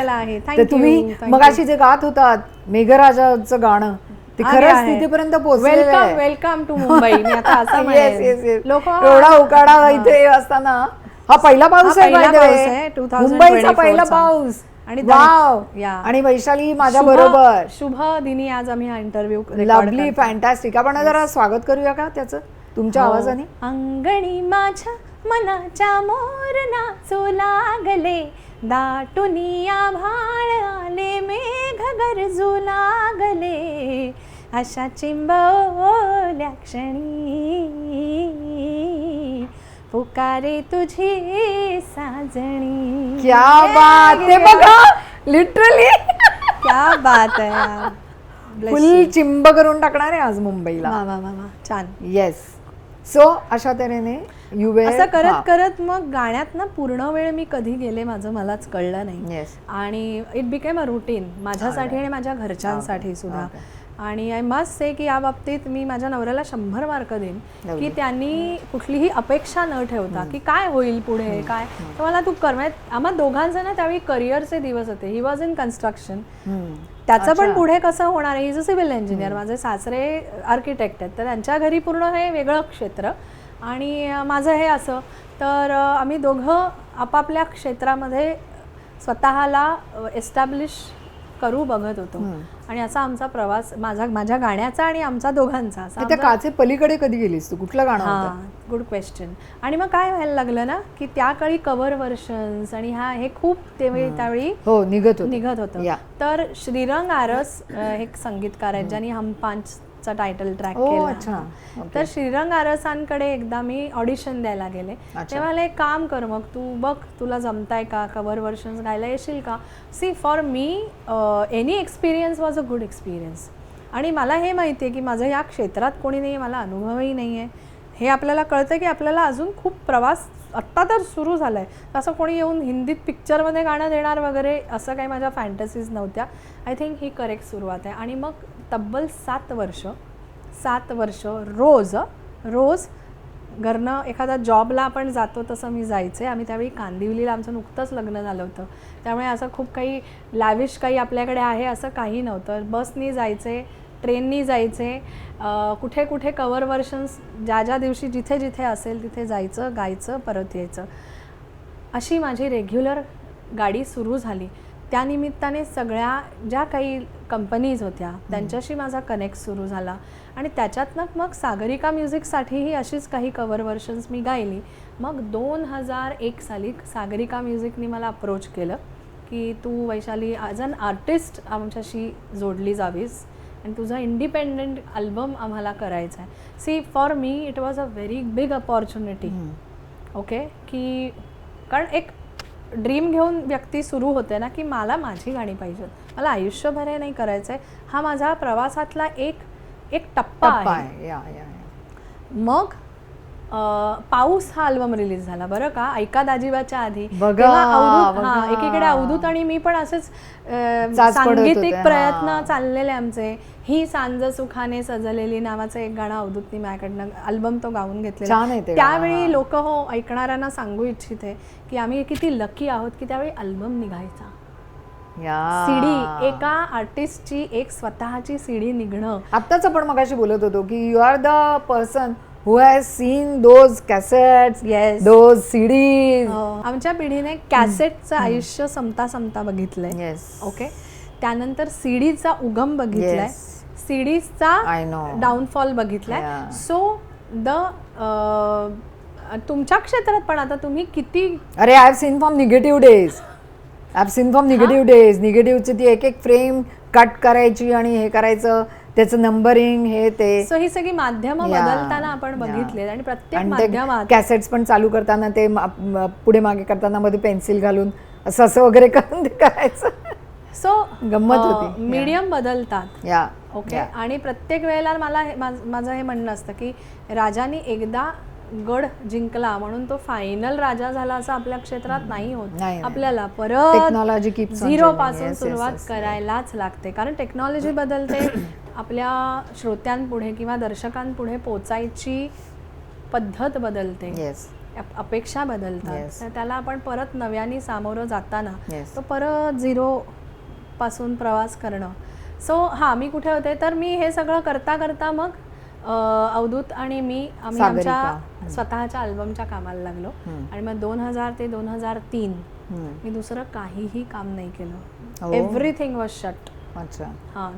ते तुम्ही मगाशी जे गात होतात मेघराजाचं गाणं, ते खरंच तिथेपर्यंत पोहोचलेलं आहे. Welcome to Mumbai. मी आता असं म्हणेन, लोक एवढा उकाडा इथे असताना, हा पहिला पाऊस आहे मुंबईचा, पहिला पाऊस. आणि वैशाली माझ्या बरोबर, शुभ दिनी आज आम्ही हा इंटरव्ह्यू, लवली, फॅन्टॅस्टिक. आपण जरा स्वागत करूया का त्याचं तुमच्या आवाजाने. अंगणी माझ्या मनाच्या मोर नाचू लागले, दाटुनी आभाळ आले, मेघ गरजू लागले, अशा चिंबवल्या क्षणी पुकारे तुझी साजणी. क्या बात आहे, बघा लिटरली क्या बात आहे. फुल चिंब करून टाकणार आहे आज मुंबईला. वा वा वा, छान. येस. सो अशा तऱ्हेने असं करत करत मग गाण्यात ना पूर्ण वेळ मी कधी गेले माझं मलाच कळलं नाही. आणि इट बिकेम अ रुटीन माझ्यासाठी आणि माझ्या घरच्यांसाठी सुद्धा. आणि आय मस्ट से की या बाबतीत मी माझ्या नवऱ्याला 100 मार्क देईन की त्यांनी कुठलीही अपेक्षा न ठेवता की काय होईल पुढे काय, तर मला तू कर. आम्हा दोघांचे ना त्यावेळी करिअरचे दिवस होते. ही वॉज इन कन्स्ट्रक्शन, त्याचं पण पुढे कसं होणार आहे. He is a civil engineer, माझे सासरे आर्किटेक्ट आहेत, तर त्यांच्या घरी पूर्ण हे वेगळं क्षेत्र आणि माझं हे असं. तर आम्ही दोघं आपापल्या क्षेत्रामध्ये स्वतःला एस्टॅब्लिश करू बघत होतो. आणि असा आमचा प्रवास माझ्या गाण्याचा आणि आमचा दोघांचा. त्या काचे पलीकडे कधी गेलीस तू, कुठलं गाणं होतं? Good question. आणि मग काय व्हायला लागलं ना की त्या काळी कव्हर व्हर्शन्स आणि हे खूप त्यावेळी निघत होतं. तर श्रीरंग आरस हे संगीतकार आहेत ज्यांनी हम पांचचा टायटल ट्रॅक केला. तर श्रीरंग आरसांकडे एकदा मी ऑडिशन द्यायला गेले. तेव्हा मला एक काम कर, मग तू बघ तुला जमताय का, कव्हर व्हर्शन्स गायला येशील का. See for me any experience was a good experience. आणि मला हे माहिती आहे की माझं या क्षेत्रात कोणी नाही आहे, मला अनुभवही नाही आहे. हे आपल्याला कळतं की आपल्याला अजून खूप प्रवास आत्ता तर सुरू झाला आहे. असं कोणी येऊन हिंदीत पिक्चरमध्ये गाणं देणार वगैरे असं काही माझ्या फॅन्टसीज नव्हत्या. आय थिंक ही करेक्ट सुरुवात आहे. आणि मग तब्बल 7 वर्ष रोज घरनं एखादा जॉबला आपण जातो तसं मी जायचे. आम्ही त्यावेळी कांदिवलीला, आमचं नुकतंच लग्न झालं होतं, त्यामुळे असं खूप काही लॅविश काही आपल्याकडे आहे असं काही नव्हतं. बसनी जायचे, ट्रेननी जायचे, कुठे कुठे कव्हर व्हर्शन्स ज्या दिवशी जिथे जिथे असेल तिथे जायचं, गायचं, परत यायचं. अशी माझी रेग्युलर गाडी सुरू झाली. त्यानिमित्ताने सगळ्या ज्या काही कंपनीज होत्या त्यांच्याशी माझा कनेक्ट सुरू झाला आणि त्याच्यातनं मग सागरिका म्युझिकसाठीही अशीच काही कवर व्हर्शन्स मी गायली. मग 2001 साली सागरिका म्युझिकनी मला अप्रोच केलं की तू वैशाली ॲज अन आर्टिस्ट आमच्याशी जोडली जावीस आणि तुझा इंडिपेंडंट अल्बम आम्हाला करायचा आहे. See for me it was a very big opportunity. Okay, की कारण एक ड्रीम घेऊन व्यक्ती सुरू होते ना की मला माझी गाणी पाहिजेत, मला आयुष्यभर हे नाही करायचं आहे, हा माझा प्रवासातला एक टप्पा आहे. मग पाऊस हा अल्बम रिलीज झाला बरं का, ऐका दाजीबाच्या आधी. एकीकडे अवधूत आणि मी पण असेच सांगीतिक प्रयत्न चाललेले आमचे. ही सांज सुखाने सजलेली नावाचं एक गाणं अवधूतनी माझ्याकडनं अल्बम तो गाऊन घेतलेला. त्यावेळी लोक ऐकणाऱ्यांना सांगू इच्छिते की आम्ही किती लकी आहोत की त्यावेळी अल्बम निघायचा. सीडी, एका आर्टिस्टची एक स्वतःची सीडी निघणं. आत्ताच आपण मगाशी बोलत होतो की you are the person who has seen those cassettes, yes, those CDs. आमच्या पिढीने कॅसेटचं आयुष्य संपता बघितलंय. Yes. ओके, त्यानंतर सीडीचा उगम बघितलाय, सीडीचा डाऊनफॉल बघितलाय. सो तुमच्या क्षेत्रात पण आता तुम्ही किती, अरे I have seen from negative days, निगेटिव्हची ती एक फ्रेम कट करायची आणि हे करायचं, त्याचं नंबरिंग हे ते. सो ही सगळी माध्यमं बदलताना आपण बघितले आणि प्रत्येक माध्यमात कॅसेट्स पण चालू करताना ते पुढे मागे करताना मध्ये पेन्सिल घालून असं वगैरे करून ते करायचं. सो गंमत होती. मीडियम बदलतात. ओके, आणि प्रत्येक वेळेला मला माझं हे म्हणणं असतं की राजाने एकदा गड जिंकला म्हणून तो फायनल राजा झाला असं आपल्या क्षेत्रात नाही होत. आपल्याला परत झिरो पासून सुरुवात करायलाच लागते, कारण टेक्नॉलॉजी बदलते, आपल्या श्रोत्यांपुढे किंवा दर्शकांपुढे पोचायची पद्धत बदलते, अपेक्षा बदलतात. त्याला आपण परत नव्याने सामोरं जाताना तो परत झिरो पासून प्रवास करणं. सो मी कुठे होते तर मी हे सगळं करता करता मग अवधूत आणि आम्ही आमच्या स्वतःच्या अल्बमच्या कामाला लागलो. आणि मग 2000 ते 2003 मी दुसरं काहीही काम नाही केलं. Everything was shut.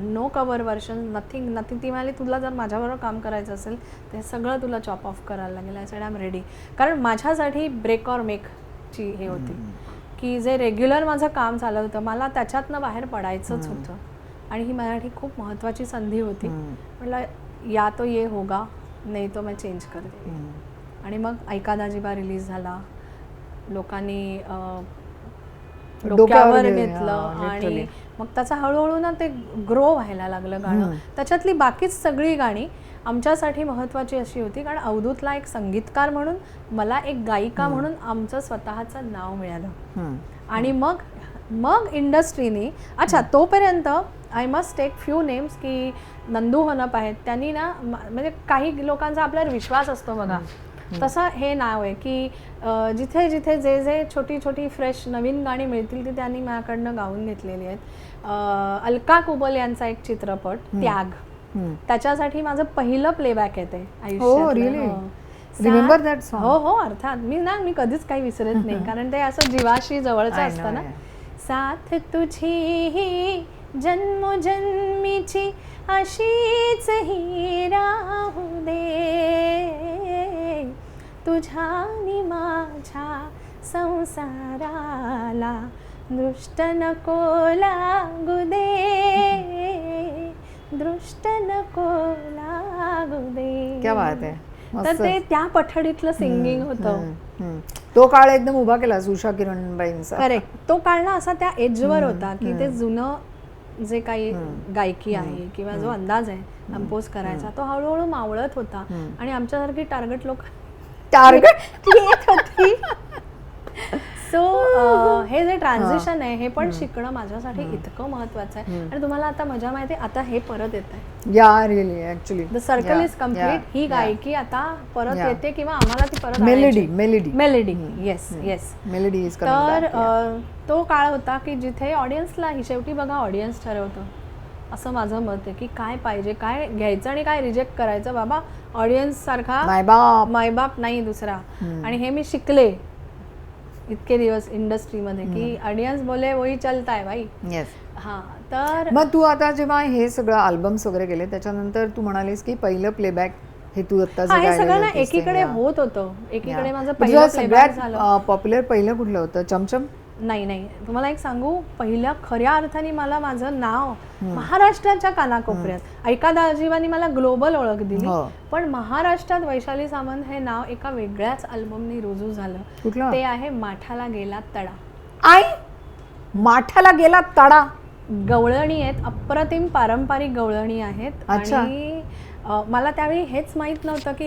No cover version, nothing. ती म्हणाली तुला जर माझ्याबरोबर काम करायचं असेल ते सगळं तुला चॉप ऑफ करायला लागेल. I said I am ready. कारण माझ्यासाठी ब्रेक ऑर मेक ची हे होती की जे रेग्युलर माझं काम चालत होतं मला त्याच्यातनं बाहेर पडायचंच होतं आणि ही माझ्यासाठी खूप महत्त्वाची संधी होती. म्हटलं या तो ये होगा, नाही तो मैं चेंज कर दे. आणि मग ऐका दाजीबा रिलीज झाला, लोकांनी डोक्यावर घेतलं आणि मग त्याचा हळूहळू ना ते ग्रो व्हायला लागलं गाणं. त्याच्यातली बाकीच सगळी गाणी आमच्यासाठी महत्त्वाची अशी होती कारण अवधूतला एक संगीतकार म्हणून, मला एक गायिका म्हणून आमचं स्वतःचं नाव मिळालं. आणि मग इंडस्ट्रीने तोपर्यंत I must take few names की नंदू होनप आहेत, त्यांनी ना म्हणजे काही लोकांचा आपल्यावर विश्वास असतो बघा, तसं हे नाव आहे की जिथे जिथे जे छोटी छोटी फ्रेश नवीन गाणी मिळतील ती त्यांनी माझ्याकडनं गाऊन घेतलेली आहेत. अलका कुबल यांचा एक चित्रपट त्याग, त्याच्यासाठी माझं पहिलं प्लेबॅक येते आयुष्यात. Remember that song? हो अर्थात. मी कधीच काही विसरत नाही कारण ते असं जीवाशी जवळचं असतं ना. साथ तुझी जन्मोजन्मीची अशीच ही राहू दे, तुझ्या माझ्या संसाराला दृष्ट नको लागू दे, दृष्ट नको लागू दे. क्या बात आहे. तर ते त्या पठडीतलं सिंगिंग होतं. तो काळ एकदम उभा केला उषा किरणबाईंचा. करेक्ट. तो काळ ना असा त्या एजवर होता की ते जुनं जे काही गायकी आहे किंवा जो अंदाज आहे कंपोज करायचा तो हळूहळू मावळत होता आणि आमच्यासारखी टार्गेट लोक येत होती. सो हे जे ट्रान्झिशन आहे हे पण शिकणं माझ्यासाठी इतकं महत्वाचं आहे. आणि तुम्हाला आता मजा माहिती आता हे परत येत आहे. Yeah really actually the circle is complete. ही गायकी आता परत येते किंवा आम्हाला ती परत मेलेडी. येस मेलेडी इज तर तो काळ होता की जिथे ऑडियन्सला शेवटी बघा ऑडियन्स ठरवतं असं माझं मत आहे की काय पाहिजे, काय घ्यायचं आणि काय रिजेक्ट करायचं. बाबा ऑडियन्स सारखा मायबाप नाही दुसरा. आणि हे मी शिकले इतके दिवस इंडस्ट्रीमध्ये की ऑडियन्स बोले वही चलता है भाई. येस. हां, तर मग तू आता जेव्हा हे सगळं अल्बम्स वगैरे गेले त्याच्यानंतर तू म्हणालीस की पहिलं प्लेबॅक हे तू आता जे हे गायलेलं सगळं ना होतीस ते, एकीकडे या. होत होतं. एकीकडे या. माझं पण पहिलं तुझं प्लेबॅक झालं. सगळ्यात पॉप्युलर पहिलं कुठलं होतं? चमचम? नाही, तुम्हाला एक सांगू, पहिल्या खऱ्या अर्थाने मला माझं नाव महाराष्ट्राच्या कानाकोपऱ्यात ऐका दाजीबांनी मला ग्लोबल ओळख दिली, हो. पण महाराष्ट्रात वैशाली सामंत हे नाव एका वेगळ्याच अल्बमनी रुजू झालं. कुठलं? ते आहे माठाला गेला तडा. आई माठाला गेला तडा. गवळणी आहेत, अप्रतिम पारंपरिक गवळणी आहेत. अच्छा. आणि मला त्यावेळी हेच माहीत नव्हतं की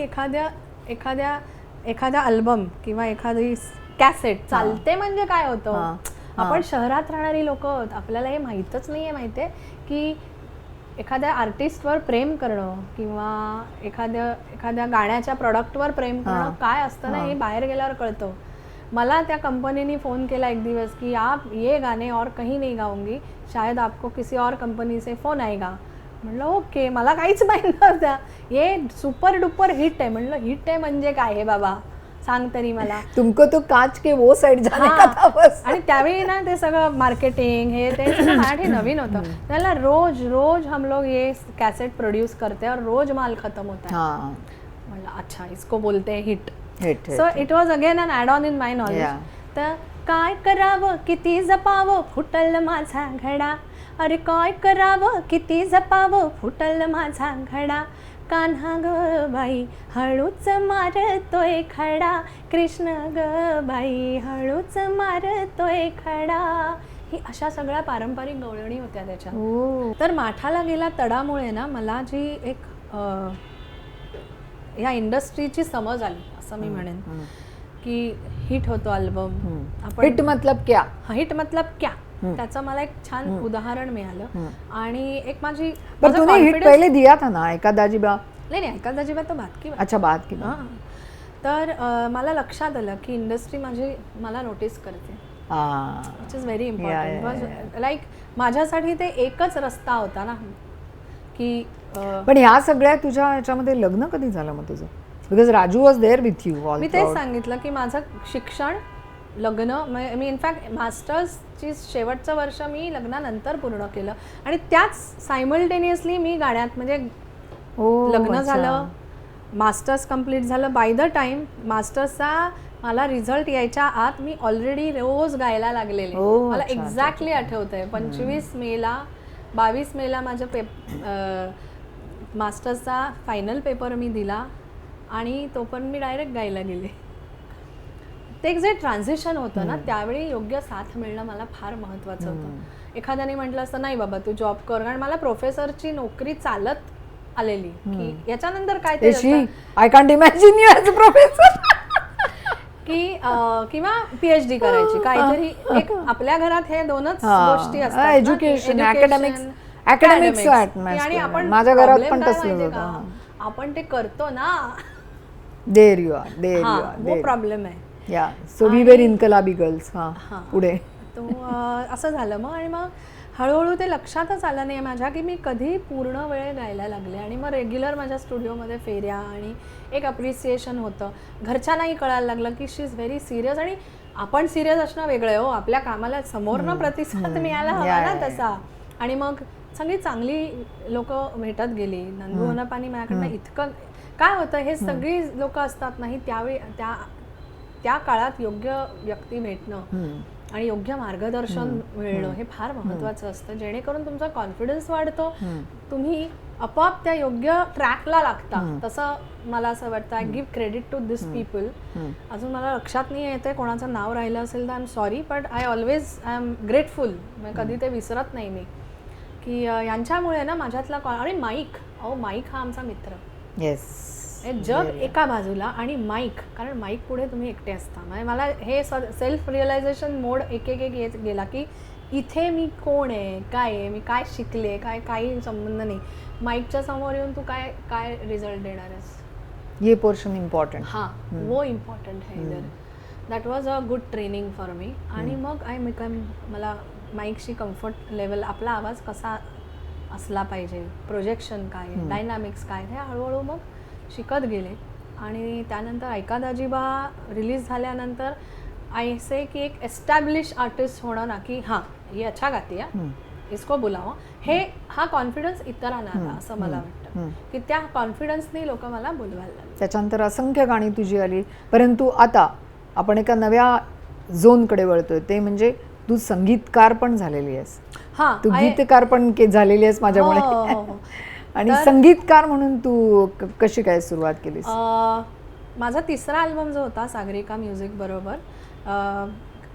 एखाद्या अल्बम किंवा एखादी कॅसेट चालते म्हणजे काय होतं. आपण शहरात राहणारी लोक आपल्याला हे माहीतच नाही आहे. माहिती आहे की एखाद्या आर्टिस्टवर प्रेम करणं किंवा एखाद्या गाण्याच्या प्रोडक्टवर प्रेम करणं काय असतं ना, हे बाहेर गेल्यावर कळतं. मला त्या कंपनीने फोन केला एक दिवस की आप ये गाणे और कहीं नहीं गाऊंगी, शायद आपको किसी और कंपनी से फोन आएगा. म्हणलं ओके. मला काहीच माहीत नव्हतं. ये सुपर डुपर हिट आहे. म्हणलं हिट आहे म्हणजे काय हे बाबा, सांग तरी मला. तुमको तो काच के वो साइड जाने का था बस. आणि त्यावेळी ना ते सगळं मार्केटिंग हे ते सगळं मराठी नवीन होतं. त्याला रोज हम लोग ये कैसेट प्रोड्यूस करते और रोज माल खत्म होता है. म्हणलं अच्छा, इसको बोलते हैं hit. So it was again an add on in my knowledge. तर काय करावं किती जपावं फुटल माझा घडा, अरे काय करावं किती जपावं फुटल माझा घडा, कान्हा ग बाई हळूच मारतोय खडा, कृष्ण ग बाई हळूच मारतोय खडा. ही अशा सगळ्या पारंपरिक गवळणी होत्या त्याच्यात. तर माठाला गेला तडामुळे ना मला जी एक या इंडस्ट्रीची समज आली असं मी म्हणेन की हिट होतो अल्बम. हिट मतलब क्या? हिट मतलब क्या, त्याचं मला एक छान उदाहरण मिळालं. आणि एक माझी पर तूने हिट पहले दिया था ना, एका दाजीबा? नाही, एका दाजीबा तो बात की. अच्छा, बात की. तर मला लक्षात आलं की इंडस्ट्री मला नोटीस करते, which is very important. Like माझ्यासाठी ते एकच रस्ता होता ना की. पण ह्या सगळ्या तुझ्या ह्याच्यामध्ये लग्न कधी झालं मग तुझं? Because Raju was there with you all. मी तेच सांगितलं की माझं शिक्षण, लग्न, मी इनफॅक्ट मास्टर्सची शेवटचं वर्ष मी लग्नानंतर पूर्ण केलं. आणि त्याच सायमल्टेनियसली मी गाण्यात म्हणजे लग्न झालं, मास्टर्स कंप्लीट झालं. बाय द टाइम मास्टर्सचा मला रिझल्ट यायच्या आत मी ऑलरेडी रोज गायला लागलेले. मला एक्झॅक्टली आठवतंय 25 मेला 22 मेला माझं मास्टर्सचा फायनल पेपर मी दिला आणि तो पण मी डायरेक्ट गायला गेले. ते एक जे ट्रान्झिशन होतं ना, त्यावेळी योग्य साथ मिळणं मला फार महत्त्वाचं होतं. एखाद्याने म्हटलं असतं नाही बाबा तू जॉब कर, कारण मला प्रोफेसरची नोकरी चालत आलेली की याच्यानंतर काय ते I can't imagine you as a professor की किंवा PhD करायची काहीतरी. एक आपल्या घरात हे दोनच गोष्टी असतात, एज्युकेशन, अकॅडमिक्स. आणि आपण माझ्या घरात पण तसं होतं. आपण ते करतो ना, देर यू आर वो प्रॉब्लेम आहे. या सो वी वेर इन्कलाबी गर्ल्स. पुढे तो असं झालं. आणि मग हळूहळू ते लक्षातच आलं नाही माझ्या की मी कधी पूर्ण वेळ गायला लागले. आणि मग रेग्युलर माझ्या स्टुडिओमध्ये फेऱ्या आणि एक अप्रिसिएशन होतं. घरच्यांनाही कळायला लागलं की शी इज व्हेरी सिरियस. आणि आपण सिरियस असणं वेगळं हो, आपल्या कामाला समोरनं प्रतिसाद मिळायला हवा ना तसा. आणि मग सगळी चांगली लोक भेटत गेली. नंदू होनपानी माझ्याकडनं इतकं काय होतं, हे सगळी लोक असतात नाही त्यावेळी त्या काळात योग्य व्यक्ती भेटणं आणि योग्य मार्गदर्शन मिळणं हे फार महत्त्वाचं असतं, जेणेकरून तुमचा कॉन्फिडन्स वाढतो, तुम्ही आपोआप त्या योग्य ट्रॅकला लागता. तसं मला असं वाटतं. I give credit to this people. अजून मला लक्षात नाही येते कोणाचं नाव राहिलं असेल तर I am sorry, but I am grateful. कधी ते विसरत नाही मी की यांच्यामुळे ना माझ्यातला आणि माईक हा आमचा मित्र. येस. जग एका बाजूला आणि माईक, कारण माईक पुढे तुम्ही एकटे असता. म्हणजे मला हे सेल्फ रिअलायझेशन मोड एक येत गेला की इथे मी कोण आहे, काय आहे, मी काय शिकले, काही संबंध नाही. माईकच्या समोर येऊन तू काय रिझल्ट देणार आहेस, ये पोर्शन इम्पॉर्टंट. वो इम्पॉर्टंट आहे इधर. That was a good training for me. आणि मग मला माईकशी कम्फर्ट लेवल, आपला आवाज कसा असला पाहिजे, प्रोजेक्शन काय, डायनामिक्स काय, हे हळूहळू मग शिकत गेले. आणि त्यानंतर ऐका दाजीबा रिलीज झाल्यानंतर आई से कि एक एस्टॅब्लिश आर्टिस्ट होणं ना की हां ही अच्छा गाते इसको बुलावं, हा कॉन्फिडन्स इतरांना आला असं मला वाटतं की त्या कॉन्फिडन्सने लोक मला बोलवायला लागले. त्याच्यानंतर असंख्य गाणी तुझी आली, परंतु आता आपण एका नव्या झोनकडे वळतोय, ते म्हणजे तू संगीतकार पण झालेली आहेस. हां, तू गीतकार पण झालेली आहेस माझ्यामुळे. आणि संगीतकार म्हणून तू कशी काय सुरुवात केलीस? माझा तिसरा अल्बम जो होता सागरिका म्युझिक बरोबर,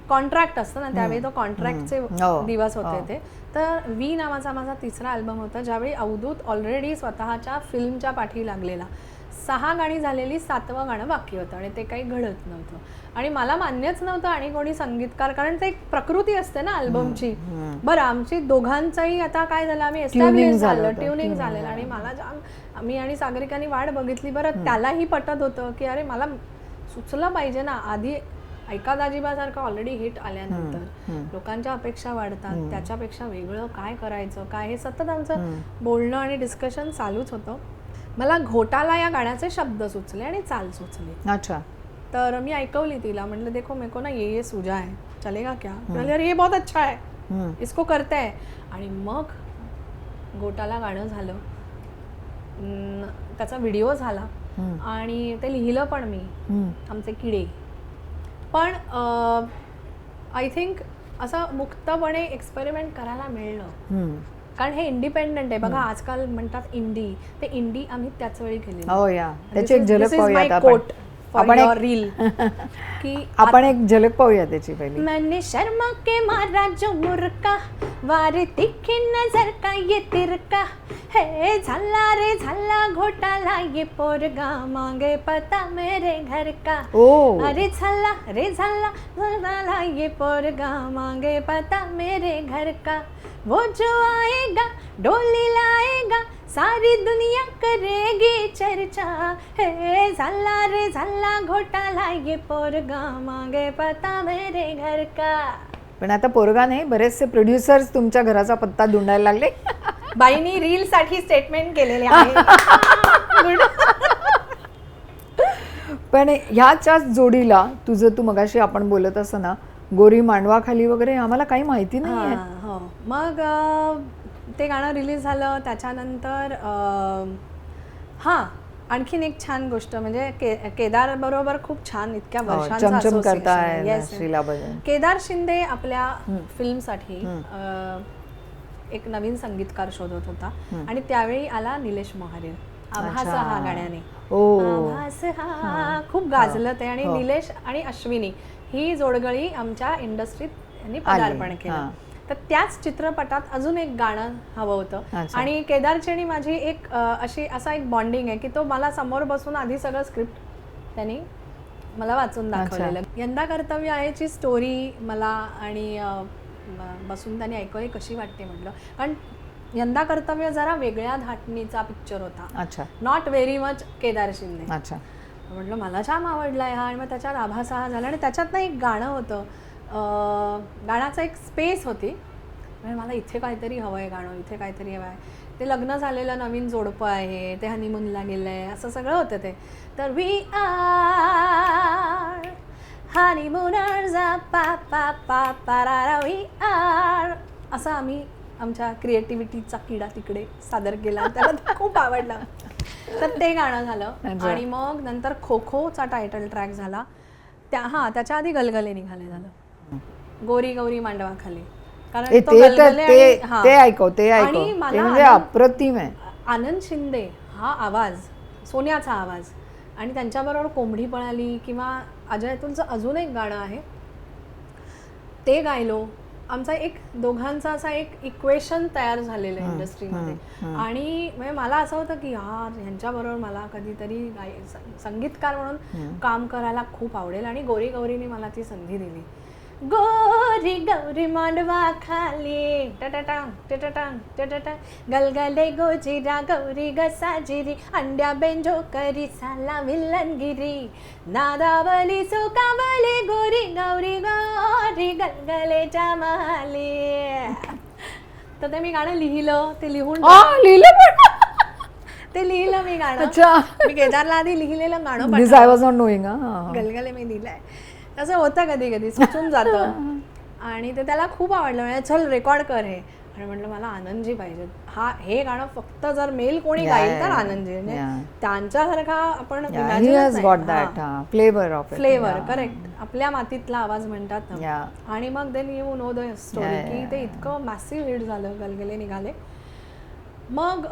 कॉन्ट्रॅक्ट असतं ना त्यावेळी, तो कॉन्ट्रॅक्टचे दिवस होते ते. तर वी नावाचा माझा तिसरा अल्बम होता, ज्यावेळी अवधूत ऑलरेडी स्वतःच्या फिल्मच्या पाठी लागलेला. 6 गाणी झालेली, 7वं गाणं बाकी होतं आणि ते काही घडत नव्हतं आणि मला मान्यच नव्हतं आणि कोणी संगीतकार, कारण ते एक प्रकृती असते ना अल्बमची. बरं, आमची दोघांचाही आता काय झालं, आम्ही एस्टॅब्लिश झालं, ट्युनिंग झालेलं आणि मला जाम, मी आणि सागरिकाने वाट बघितली. बरं, त्यालाही पटत होतं की अरे मला सुचलं पाहिजे ना, आधी ऐका दाजीबासारखं ऑलरेडी हिट आल्यानंतर लोकांच्या अपेक्षा वाढतात, त्याच्यापेक्षा वेगळं काय करायचं काय, हे सतत आमचं बोलणं आणि डिस्कशन चालूच होतं. मला घोटाला या गाण्याचे शब्द सुचले आणि चाल सुचली. अच्छा. तर मी ऐकवली तिला, म्हटलं देखो मेको ना ये सूझा है, चलेगा क्या? अरे ये बहुत अच्छा है, इसको करते है. आणि मग घोटाला गाणं झालं, त्याचा व्हिडिओ झाला आणि ते लिहिलं पण मी, आमचे किडे. पण आय थिंक असं मुक्तपणे एक्सपेरिमेंट करायला मिळलं, कारण हे इंडिपेंडंट आहे. बघा आजकाल म्हणतात इंडी, ते इंडी आम्ही त्याच वेळी केले. हो या, त्याची एक झलक पाहूया आपण रील की आपण एक झलक पाहूया त्याची पहिली. मैंने शर्मा के मारा जो मुर्का, वारे तिखी नजर का ये तिरका, हे झाला रे झाला घोटाला, ये पोरगा मांगे पता मेरे घर का. अरे झाला रे झाला घोटाला, ये पोरगा मांगे पता मेरे घर का. वो जो आएगा डोली लाएगा, सारी दुनिया करेगी चर्चा, हे झाला रे झाला घोटाला, ये पोरगा मांगे पता मेरे घर का. पण आता पोरगा नाही, बरेचसे प्रोड्युसर्स तुमच्या घराचा पत्ता धुंडायला लागले. बाईनी रील साठी स्टेटमेंट केलेले आहे. पण ह्याच्याच जोडीला तुझं, तू मगाशी आपण बोलत असताना गोरी मांडवाखाली वगैरे, आम्हाला काही माहिती नाही. हो, मग ते गाणं रिलीज झालं. त्याच्यानंतर हां, आणखीन एक छान गोष्ट म्हणजे केदार बरोबर खूप छान इतक्या वर्षांचा असोसिएशन. केदार शिंदे आपल्या फिल्मसाठी एक नवीन संगीतकार शोधत होता आणि त्यावेळी आला निलेश मोहारे, आभास हा गाण्याने. आभास हा खूप गाजलं ते, आणि निलेश आणि अश्विनी ही जोडगळी आमच्या इंडस्ट्रीत यांनी पदार्पण केलं. तर त्याच चित्रपटात अजून एक गाणं हवं होतं आणि केदारची आणि माझी एक असा एक बॉन्डिंग आहे की तो मला समोर बसून आधी सगळं स्क्रिप्ट त्यांनी मला वाचून दाखवलेलं. यंदा कर्तव्य आहेची स्टोरी मला आणि बसून त्यांनी ऐकवली, कशी वाटते म्हटलं, कारण यंदा कर्तव्य जरा वेगळ्या धाटणीचा पिक्चर होता, not very much Kedar Shinde. म्हटलं मला छान आवडलाय हा, आणि मग त्याच्यात आभास हा झाला आणि त्याच्यात ना एक गाणं होतं, गाण्याचा एक स्पेस होती, म्हणजे मला इथे काहीतरी हवं आहे गाणं, इथे काहीतरी हवं आहे. ते लग्न झालेलं नवीन जोडपं आहे, ते हनीमूनला गेलं आहे, असं सगळं होतं ते. तर वी आर हनीमूनर्स पा पा पा पारा वी आर, असं आम्ही आमच्या क्रिएटिव्हिटीचा किडा तिकडे सादर केला, त्याला खूप आवडला. तर ते गाणं झालं आणि मग नंतर खो खोचा टायटल ट्रॅक झाला. त्याच्या आधी गलगले निघाले झालं, गोरी गौरी मांडवाखाली, कारण ते ऐकव म्हणजे अप्रतिम आहे. आनंद शिंदे हा आवाज, सोन्याचा आवाज, आणि त्यांच्याबरोबर कोंबडी पळाली किंवा अजय अतुलचं अजून एक गाणं आहे ते गायलो. आमचा एक दोघांचा असा एक इक्वेशन तयार झालेलं आहे इंडस्ट्रीमध्ये. आणि म्हणजे मला असं होतं की यार ह्यांच्याबरोबर मला कधीतरी संगीतकार म्हणून काम करायला खूप आवडेल, आणि गोरी गौरीने मला ती संधी दिली. गोरी गौरी मांडवा खाली टटाटांग टटाटांग टटाटांग, गलगले गोजिरा गौरी गसाजिरी, अंड्या बेंजो करी साला विल्लनगिरी, नादावली सुकावली गोरी गौरी गौरी गलगले जमाली. तर ते मी गाणं लिहिलं, ते लिहिलं मी गाणं. मी केदारला आधी लिहिलेलं गाणं, गलगले मी लिहिलंय. असं होतं कधी कधी, सुचून जातं. आणि ते त्याला खूप आवडलं, म्हणजे चल रेकॉर्ड कर हे. आणि म्हटलं मला आनंदजी पाहिजे, हे गाणं फक्त जर मेल कोणी गाईल तर आनंदजी, म्हणजे त्यांच्यासारखा आपण फ्लेवर करेक्ट आपल्या मातीतला आवाज म्हणतात ना. आणि मग then you know the story की ते इतकं मॅसिव्ह हिट झालं, गलगले निघाले. मग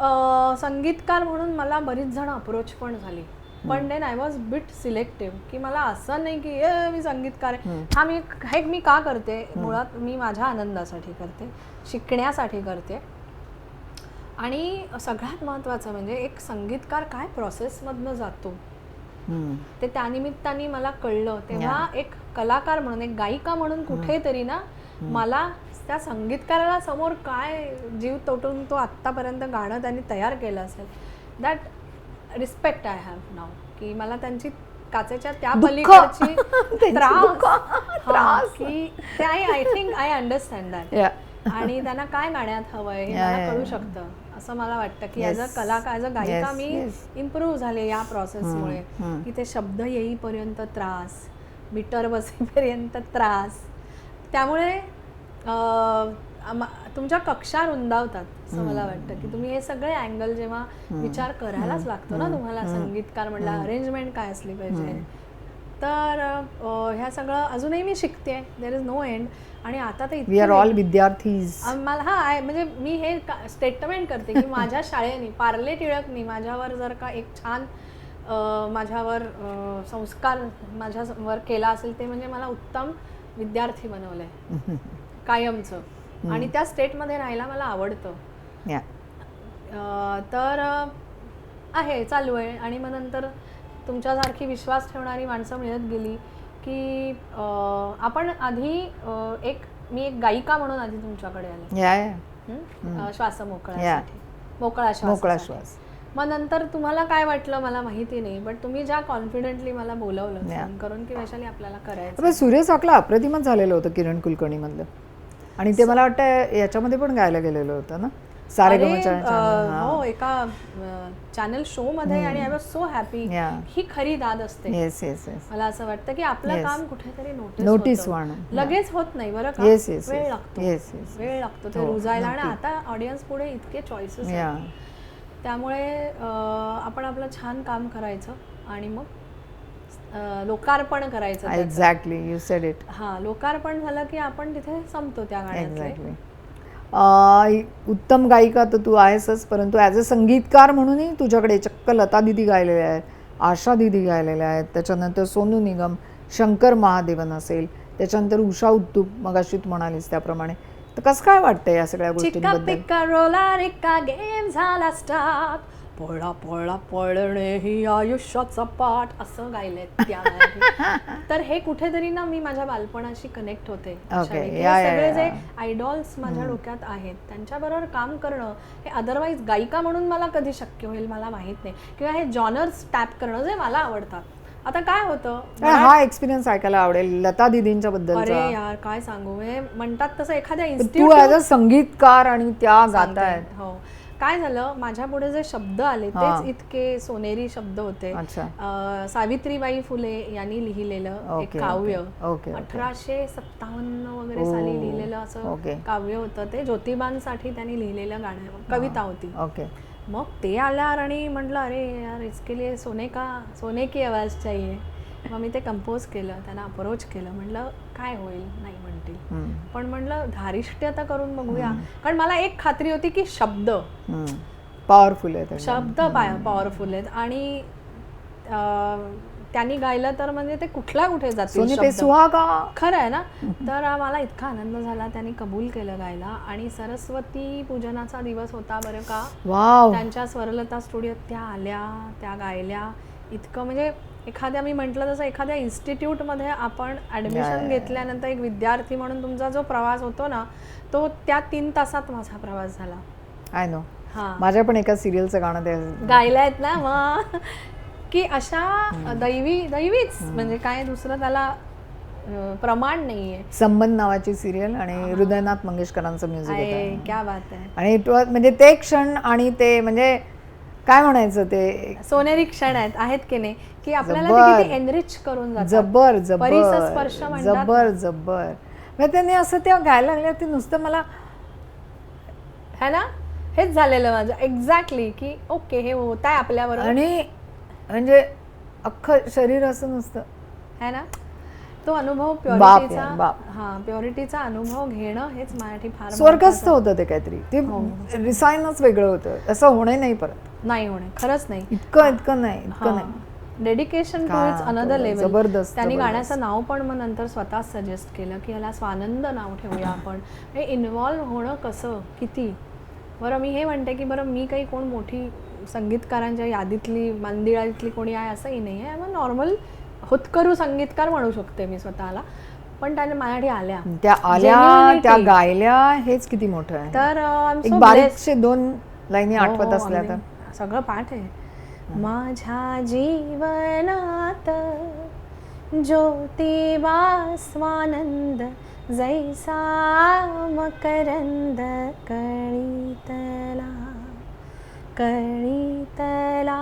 संगीतकार म्हणून मला बरीच जण अप्रोच पण झाली, पण then I was bit selective, की मला असं नाही की मी संगीतकार आहे. मी का करते, मुळात मी माझ्या आनंदासाठी करते, शिकण्यासाठी करते. आणि सगळ्यात महत्त्वाचं म्हणजे एक संगीतकार काय प्रोसेसमधनं जातो ते त्यानिमित्ताने मला कळलं. तेव्हा एक कलाकार म्हणून, एक गायिका म्हणून कुठेतरी ना मला त्या संगीतकाराला समोर काय जीव तोटून तो आत्तापर्यंत गाणं त्यांनी तयार केलं असेल, that respect I have now, की मला त्यांची काचेच्या त्या पलीकडची त्रास की ते I think I understand that. आणि त्यांना काय गाण्यात हवंय हे मला कळू शकतं, असं मला वाटतं की ॲज अ कलाकार, ॲज अ गायिका मी इम्प्रूव्ह झाले या प्रोसेसमुळे. की ते शब्द येईपर्यंत त्रास, मीटर बसेपर्यंत त्रास, त्यामुळे तुमच्या कक्षा रुंदावतात असं मला वाटतं. की तुम्ही हे सगळे अँगल जेव्हा विचार करायलाच लागतो ना तुम्हाला, संगीतकार म्हटलं अरेंजमेंट काय असली पाहिजे. तर ह्या सगळं अजूनही मी शिकते, देर इज नो एंड. आणि आता तर वी आर ऑल विद्यार्थी. मला म्हणजे मी हे स्टेटमेंट करते की माझ्या शाळेने, पार्ले टिळकनी माझ्यावर जर का एक छान माझ्यावर संस्कार माझ्यावर केला असेल ते म्हणजे मला उत्तम विद्यार्थी बनवलंय कायमचं. आणि त्या स्टेटमध्ये राहायला मला आवडतं. तर आहे, चालू आहे. आणि मग नंतर तुमच्यासारखी विश्वास ठेवणारी माणसं मिळत गेली की आपण आधी मी एक गायिका म्हणून आधी तुमच्याकडे आले श्वास मोकळा श्वास. मग नंतर तुम्हाला काय वाटलं मला माहिती नाही, बट तुम्ही ज्या कॉन्फिडेंटली मला बोलवलं फोन करून की वैशाली आपल्याला करायचं. सूर्य साकला अप्रतिमच झालेलं होतं किरण कुलकर्णी मधलं, आणि ते मला वाटतं याच्यामध्ये पण गायला गेलेलं होतं ना हो, एका चॅनल शो मध्ये. आणि आय वॉज सो हॅपी. ही खरी दाद असते. मला असं वाटतं की आपलं काम कुठेतरी नोटीस लगेच होत नाही बरं का, वेळ लागतो ते रुजायला. आणि आता ऑडियन्स पुढे इतके चॉईसेस आहेत, त्यामुळे आपण आपलं छान काम करायचं आणि मग लोकार्पण करायचं. Exactly, you sed it. लोकार्पण झालं की आपण तिथे संपतो त्या गाण्यातले. उत्तम गायिका तर तू आहेसच, परंतु ॲज अ संगीतकार म्हणूनही तुझ्याकडे चक्क लता दिदी गायलेल्या आहेत, आशा दिदी गायलेल्या आहेत, त्याच्यानंतर सोनू निगम, शंकर महादेवन असेल, त्याच्यानंतर उषा उत्तुप, मगाशी तू म्हणालीस त्याप्रमाणे. तर कसं काय वाटतंय या सगळ्या गोष्टींबद्दल? गेम झाला स्टार्ट, पळा पळा पळणे ही आयुष्याचा पाठ, असं गायलंय त्या. तर हे कुठेतरी ना मी माझ्या बालपणाशी कनेक्ट होते. सगळे जे आयडॉल्स माझ्या डोक्यात आहेत त्यांच्याबरोबर काम करणं हे अदरवाईज गायिका म्हणून मला कधी शक्य होईल मला माहित नाही, किंवा हे जॉनर्स टॅप करणं जे मला आवडतात. आता काय होतं, हा एक्सपिरियन्स ऐकायला आवडेल लता दीदींच्या बद्दल. अरे यार काय सांगू, म्हणतात तसं एखाद्या तू ॲज अ संगीतकार आणि त्या गातायत. हो, काय झालं, माझ्या पुढे जे शब्द आले तेच इतके सोनेरी शब्द होते. सावित्रीबाई फुले यांनी लिहिलेलं एक काव्य, 1857 वगैरे साली लिहिलेलं असं काव्य होतं ते. ज्योतिबांसाठी त्यांनी लिहिलेलं गाणं, कविता होती. मग ते आल्यावर आणि म्हटलं अरे यार इसके लिए सोने की आवाज चाहिए. मग मी ते कंपोज केलं, त्यांना अप्रोच केलं, म्हटलं काय होईल, नाही म्हणतील, पण म्हटलं धारिष्ट्यता करून बघूया. कारण मला एक खात्री होती की शब्द पॉवरफुल आहेत, शब्द पॉवरफुल आहेत. आणि त्यांनी गायलं तर म्हणजे ते कुठे जातील, खरं आहे ना. तर मला इतका आनंद झाला, त्यांनी कबूल केलं गायला. आणि सरस्वती पूजनाचा दिवस होता बरं का, त्यांच्या स्वरलता स्टुडिओत त्या आल्या, त्या गायल्या. इतकं म्हणजे मी म्हटलं तसं एखाद्या इन्स्टिट्यूटमध्ये आपण ॲडमिशन घेतल्यानंतर एक विद्यार्थी म्हणून तुमचा जो प्रवास होतो ना, तो त्या 3 तासात माझा प्रवास झाला. I know. माझ्या पण एका सिरियलचं गाणं ते गायलायत ना, मग की अशा दैवीच म्हणजे काय दुसरं त्याला प्रमाण नाहीये. संबंध नावाची सिरियल आणि हृदयनाथ मंगेशकरांचं म्युझिक आहे. क्या बात आहे. आणि म्हणजे ते क्षण आणि ते म्हणजे काय म्हणायचं ते सोनेरी क्षण आहेत की नाही, की आपल्याला जबर. ते किती एनरिच करून जातात. जबर जबर परिसस्पर्श म्हणतात ना. जबर जबर. मग त्यांनी असं तेव्हा गायला लागल्या ते नुसतं मला है ना, हेच झालेलं माझं एक्झॅक्टली, की ओके हे होत आहे आपल्याबरोबर, आणि म्हणजे अख्खं शरीर असं नुसतं है ना. तो अनुभव बाप प्युरिटीचा, यार, बाप. हा प्युरिटीचा अनुभव घेणं हेच माझ्यासाठी फार स्वर्गस्थ महत्त्वाचं. होतं ते काहीतरी, ते रिसायनच वेगळं होतं. असं होणे नाही परत, नाही होणे, खरंच नाही. इतकं नाही. डेडिकेशन टू काय इट्स अनदर तो लेवल. जबरदस्त, त्यांनी जबरदस्त. गाण्याचं नाव पण मग नंतर स्वतः सजेस्ट केलं की याला स्वानंद नाव ठेवूया आपण. हे इन्व्हॉल्व्ह होणं कसं, किती. बरं मी हे म्हणते की बरं मी काही कोण मोठी संगीतकारांच्या यादीतली मंदिरातली कोणी आहे असंही नाही आहे. मग नॉर्मल होतकरू संगीतकार म्हणू शकते मी स्वतःला, पण त्याने माझ्यासाठी आल्या, त्या आल्या, Genuinity. त्या गायल्या, हेच किती मोठं आहे. तर एक बारीकशे 2 लाईनी हो, आठवत हो, असल्या तर अगदी. सगळं पाठ आहे. माझ्या जीवनात ज्योतिबा स्वानंद जैसा मकरंद कळीतला कळीतला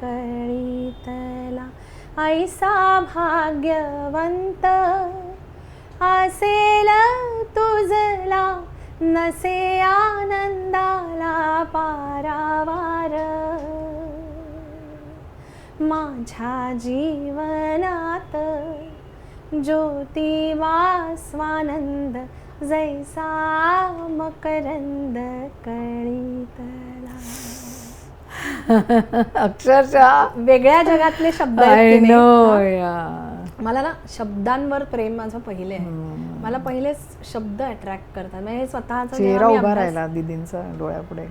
कळीतला ऐसा भाग्यवंत असेल तुझला नसे आनंदाला पारावार. माझ्या जीवनात ज्योतिबा स्वानंद जैसा मकरंद कळीतला. अक्षरशः वेगळ्या जगातले शब्द आहेत I की नाही? know, हा. yeah. मला ना शब्दांवर प्रेम माझं पहिले आहे. मला पहिलेच शब्द अट्रॅक्ट करतात. म्हणजे हे स्वतःचा चेहरा जेव्हा मी उभा अभ्यास- राहिला दीदींचा डोळ्यापुढे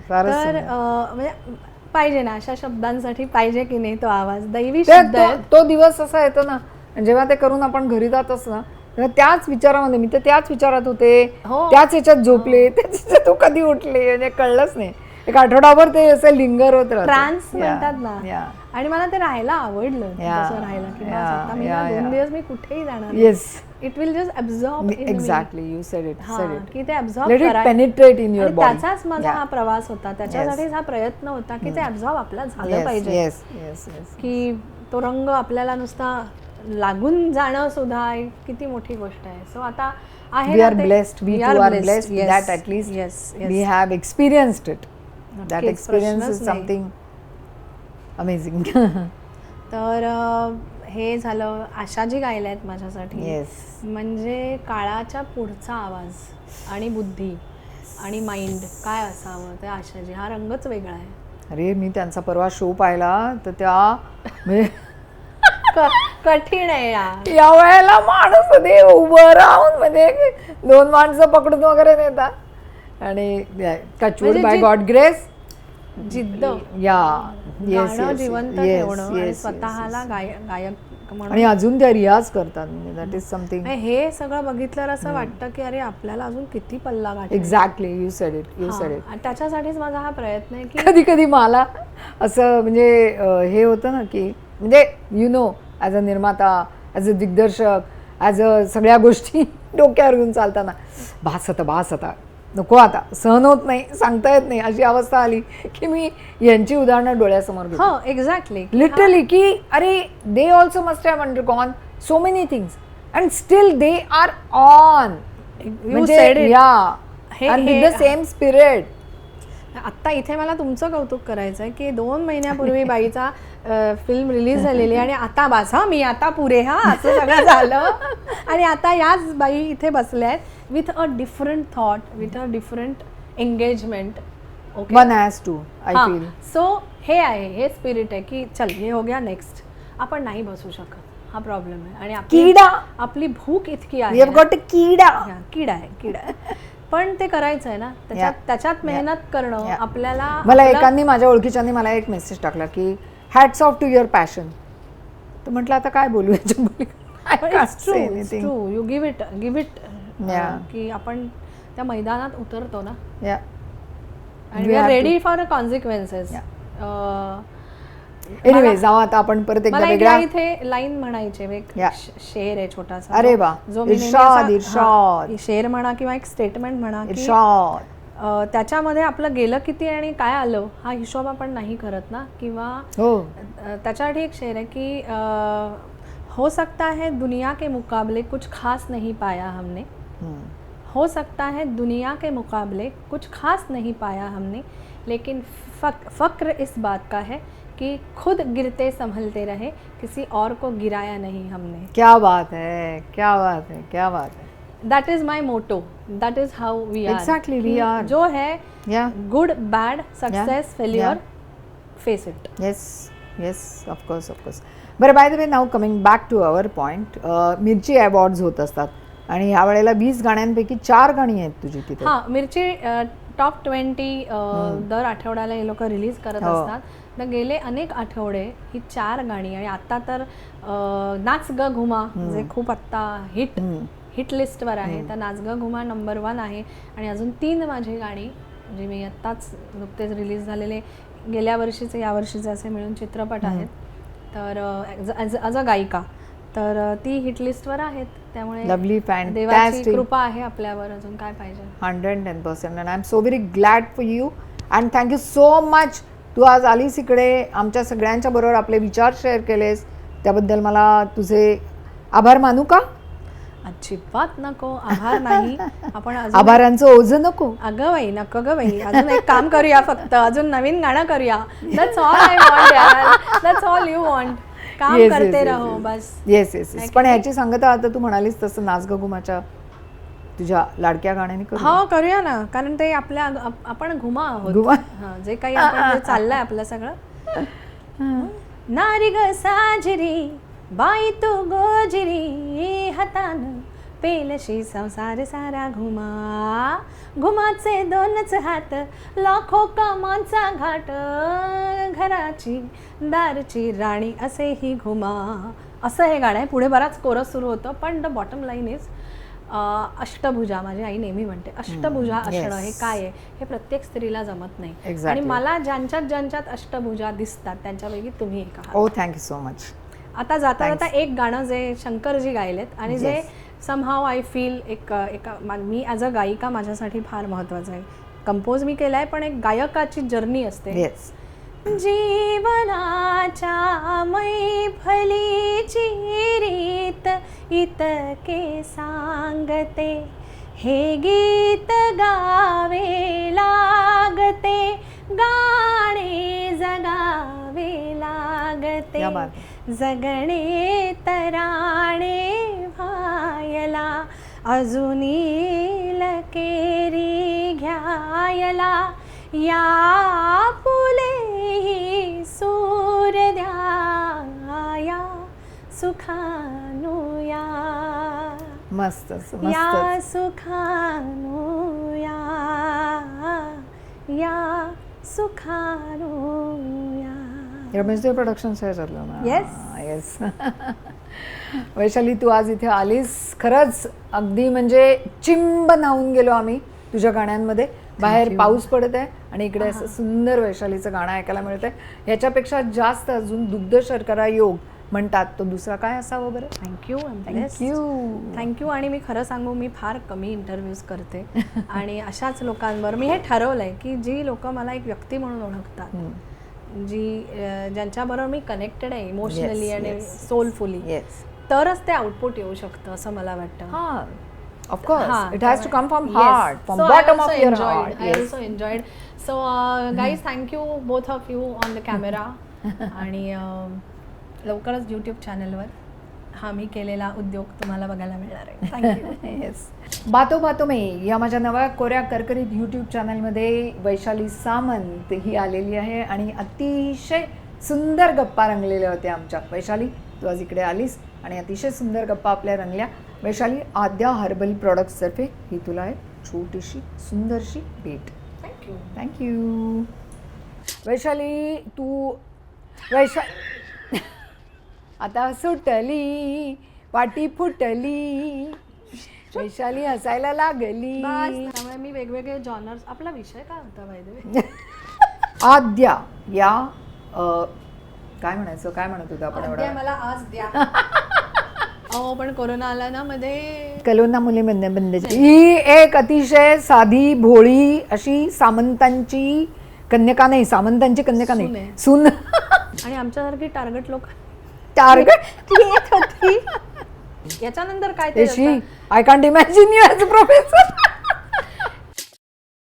फारच तर सुंदर. म्हणजे पाहिजे ना अशा शब्दांसाठी, पाहिजे की नाही तो आवाज. दैवी ते- शब्द आहेत. तो दिवस असा येतो ना, जेव्हा ते करून आपण घरी जात असतो ना, तेव्हा त्याच विचारामध्ये, मी तर त्याच विचारात होते, हो. त्याच याच्यात झोपले, त्याच याच्यात तू कधी उठले म्हणजे कळलंच नाही. एक आठवडाभर ते असं लिंगर होत राहतं. ट्रान्स Yeah, म्हणतात ना. yeah. आणि मला ते राहायला आवडलं. Yeah, तसं राहायला की बस yeah, आता मी ना yeah, 2 yeah. दिवस मी कुठेही जाणार. Yes. It will just absorb in me. Exactly, you said it, said it. की ते absorb Let it penetrate in your body. त्याचाच माझा Yeah. हा प्रवास होता. त्याच्यासाठीच हा प्रयत्न होता की ते ॲब्झॉर्ब आपला झालं Yes, पाहिजे. yes, yes, yes. की तो रंग आपल्याला नुसता लागून जाणं सुद्धा एक किती मोठी गोष्ट आहे. सो आता आहे We ना are ते- blessed. We too are blessed Yes, that at least yes, yes. we have experienced it. That नक्कीच, experience is प्रश्नच नाही. something amazing. तर हे झालं. आशाजी गायल्या आहेत माझ्यासाठी. Yes. म्हणजे काळाच्या पुढचा आवाज आणि बुद्धी आणि माइंड काय असावं ते आशाजी. हा रंगच वेगळा आहे. अरे मी त्यांचा परवा शो पाहिला तर त्या म्हणजे कठीण आहे यार. या वेळेला माणूस ते उभं राहून म्हणजे 2 माणसं पकडून वगैरे नेतात आणि टचवूड म्हणजे बाय जी- गॉड ग्रेस जिद्द, या येस गाणं जिवंत ठेवणं आणि स्वतःला गायक म्हणून. आणि अजून त्या रियाज करतात म्हणजे दॅट इज समथिंग. आणि हे सगळं बघितल्यावर असं वाटतं की अरे आपल्याला अजून किती पल्ला गाठायचा. Exactly, you sed it, you sed it. आणि त्याच्यासाठीच माझा हा प्रयत्न आहे की कधी कधी मला असं म्हणजे हे होतं ना की म्हणजे यु नो ॲज अ निर्माता, ॲज अ दिग्दर्शक, ॲज अ सगळ्या गोष्टी डोक्यावर घेऊन चालताना भास आता नको, आता सहन होत नाही, सांगता येत नाही, अशी अवस्था आली की मी यांची उदाहरणं डोळ्यासमोर घेतो. हो एक्झॅक्टली लिटरली की अरे they also must have undergone so many things and still they are on. म्हणजे या and with the same spirit. आत्ता इथे मला तुमचं कौतुक करायचं आहे की 2 महिन्यापूर्वी बाईचा फिल्म रिलीज झालेली आणि आता बासा मी आता पुरे हा असं सगळं झालं आणि आता याच बाई इथे बसल्या आहेत with a different thought, with a different engagement. Okay, one has to I feel. So हे आहे, हे स्पिरिट आहे की चल हे हो गया, नेक्स्ट आपण नाही बसू शकत, हा प्रॉब्लेम आहे. आणि कीडा, आपली भूक इतकी वी आहे हॅव गॉट अ कीडा. हा, कीडा आहे पण ते करायचं आहे ना, त्याच्यात मेहनत करणं आपल्याला. मला एकांनी माझ्या ओळखीच्यांनी मला एक मेसेज टाकला की hats off to your passion. तर म्हटलं आता काय बोलू true, you give it Yeah. की आपण त्या मैदानात उतरतो ना या. आणि we are ready for the consequences. Anyway जाऊ आता आपण परत एकदा मला वेगळ्या. इथे लाईन म्हणायची, एक Yeah. शेर आहे छोटासा. अरे वा, जो मी नेहमी इर्षाद, असा- इर्षाद. हा, शेर म्हणा किंवा एक स्टेटमेंट म्हणा की इर्षाद. त्याच्यामध्ये आपलं गेलं किती आणि काय आलं हा हिशोब आपण नाही करत ना. किंवा त्याच्यासाठी एक शेर आहे की हो सकता है दुनिया के मुकाबले कुछ खास नहीं पाया हमने, हो सकता है दुनिया के मुकाबले कुछ खास नहीं पाया हमने, लेकिन फ़क्र इस बात का है कि खुद गिरते संभलते रहे, किसी और को गिराया नहीं हमने. क्या बात है, क्या बात है, क्या बात है. That is my motto. That is how we are. Exactly, we are. जो है good, bad, success, failure, face it. Yes, of course. बरं, by the way, now coming back to our point, Mirchi awards होत असतात आणि ह्या वेळेला 20 गाण्यांपैकी 4 गाणी आहेत तुझी तिथे. हां, मिरची टॉप 20 दर आठवड्याला हे लोक रिलीज करत असतात. तर गेले अनेक आठवडे ही 4 गाणी, आणि आता तर नाच ग घुमा जे खूप आत्ता हिट लिस्टवर आहे, तर नाच ग घुमा नंबर 1 आहे. आणि अजून 3 माझी गाणी जी मी आत्ताच नुकतेच रिलीज झालेले गेल्या वर्षीचे या वर्षीचे असे मिळून चित्रपट आहेत, तर ॲज अ गायिका तर ती हिट लिस्टवर आहेत. त्यामुळे देवाची कृपा आहे आपल्यावर, अजून काय पाहिजे. 110%. And I am so very glad for you and thank you so much. तू आज आलीस इकडे, आमच्या सगळ्यांच्या बरोबर आपले विचार शेअर केलेस, त्याबद्दल मला तुझे आभार मानू का? अजिबात नको, आभार नाही. आपण आभारांचं ओझं नको. अगं बाई, नको ग बाई. अजून एक काम करूया, फक्त अजून नवीन गाणं करूया. दॅट्स ऑल आय वॉन्ट यार, दॅट्स ऑल यू वॉन्ट. काम करते राहो बस. येस. पण ह्याची सांगता आता तू म्हणालीस तसं नाच ग घुमाच्या तुझ्या लाडक्या गाण्याने हो करूया ना, कारण ते आपल्या आपण घुमा आहोत. जे काही आपण चाललंय आपलं सगळं. नारी ग साजरी बाई तू गोजरी, हातान पेलशी संसार सारा घुमा, घुमाचे 2च हात लाखो कामांचा घाट, घराची दारची राणी असेही घुमा. असं हे गाणं आहे. पुढे बराच कोरस सुरू होतं, पण the bottom line is Ashtabhuja. माझी आई नेहमी म्हणते अष्टभुजा असणं हे काय आहे, हे प्रत्येक स्त्रीला जमत नाही. आणि मला ज्यांच्यात अष्टभुजा दिसतात त्यांच्यापैकी तुम्ही एक आहात. ओ थँक्यू सो मच. आता जाता एक गाणं जे शंकरजी गायलेत आणि जे समहाव आय फील एक मी ॲज अ गायिका माझ्यासाठी फार महत्त्वाचं आहे. कंपोज मी केलं आहे, पण एक गायकाची जर्नी असते. जीवनाच्या मैफलीची रीत इतके सांगते, हे गीत गावे लागते, गाणे जगावे लागते, जगणे तराणे व्हायला, अजूनी लकेरी घ्यायला, या फुले सूर द्याया, सुखानुया. मस्त. या सुखानुया, या सुखानुया. रमेशदेव प्रोडक्शन्स आहे चाललं ना. येस. वैशाली, तू आज इथे आलीस, खरंच अगदी म्हणजे चिंब न्हावून गेलो आम्ही तुझ्या गाण्यांमध्ये. बाहेर पाऊस पडत आहे आणि इकडे असं सुंदर वैशालीचं गाणं ऐकायला मिळतंय. ह्याच्यापेक्षा जास्त अजून दुग्ध शर्करा योग म्हणतात तो दुसरा काय असावं बरं. थँक्यू. आणि मी खरं सांगू, मी फार कमी इंटरव्ह्यूज करते आणि अशाच लोकांवर मी हे ठरवलंय की जी लोक मला एक व्यक्ती म्हणून ओळखतात, ज्यांच्याबरोबर मी कनेक्टेड आहे इमोशनली आणि सोलफुली, तरच ते आउटपुट येऊ शकतं असं मला वाटतं. Of course, it has to come from heart, from bottom of your heart. I also enjoyed. So guys, thank you both of you on the camera. आणि लवकरच YouTube चॅनलवर हा मी केलेला उद्योग तुम्हाला बघायला मिळणार आहे. थँक्यू. येस. बातो बातो में या माझ्या नव्या कोऱ्या करकरीत यूट्यूब चॅनलमध्ये वैशाली सामंत ही आलेली आहे आणि अतिशय सुंदर गप्पा रंगलेल्या होत्या आमच्या. वैशाली, तू आज इकडे आलीस आणि अतिशय सुंदर गप्पा आपल्या रंगल्या. वैशाली, आद्या हर्बल प्रोडक्ट्सतर्फे ही तुला एक छोटीशी सुंदरशी भेट. थँक्यू. वैशाली, तू आता सुटली वाटी फुटली, वैशाली हसायला लागली. त्यामुळे मी वेगवेगळे जॉनर्स. आपला विषय काय होता बाय द वे? आद्या या काय म्हणायचं, काय म्हणत होतं आपण? मला आज द्या. अहो पण कोरोना आला ना मध्ये. कलोना मुली बंद. ही एक अतिशय साधी भोळी अशी सामंतांची कन्यका नाही, सामंतांची कन्यका सून नाही, आहे. सून. आणि आमच्यासारखी टार्गेट लोक टार्गेट येत होती. याच्यानंतर काय ते I can't imagine you as a professor.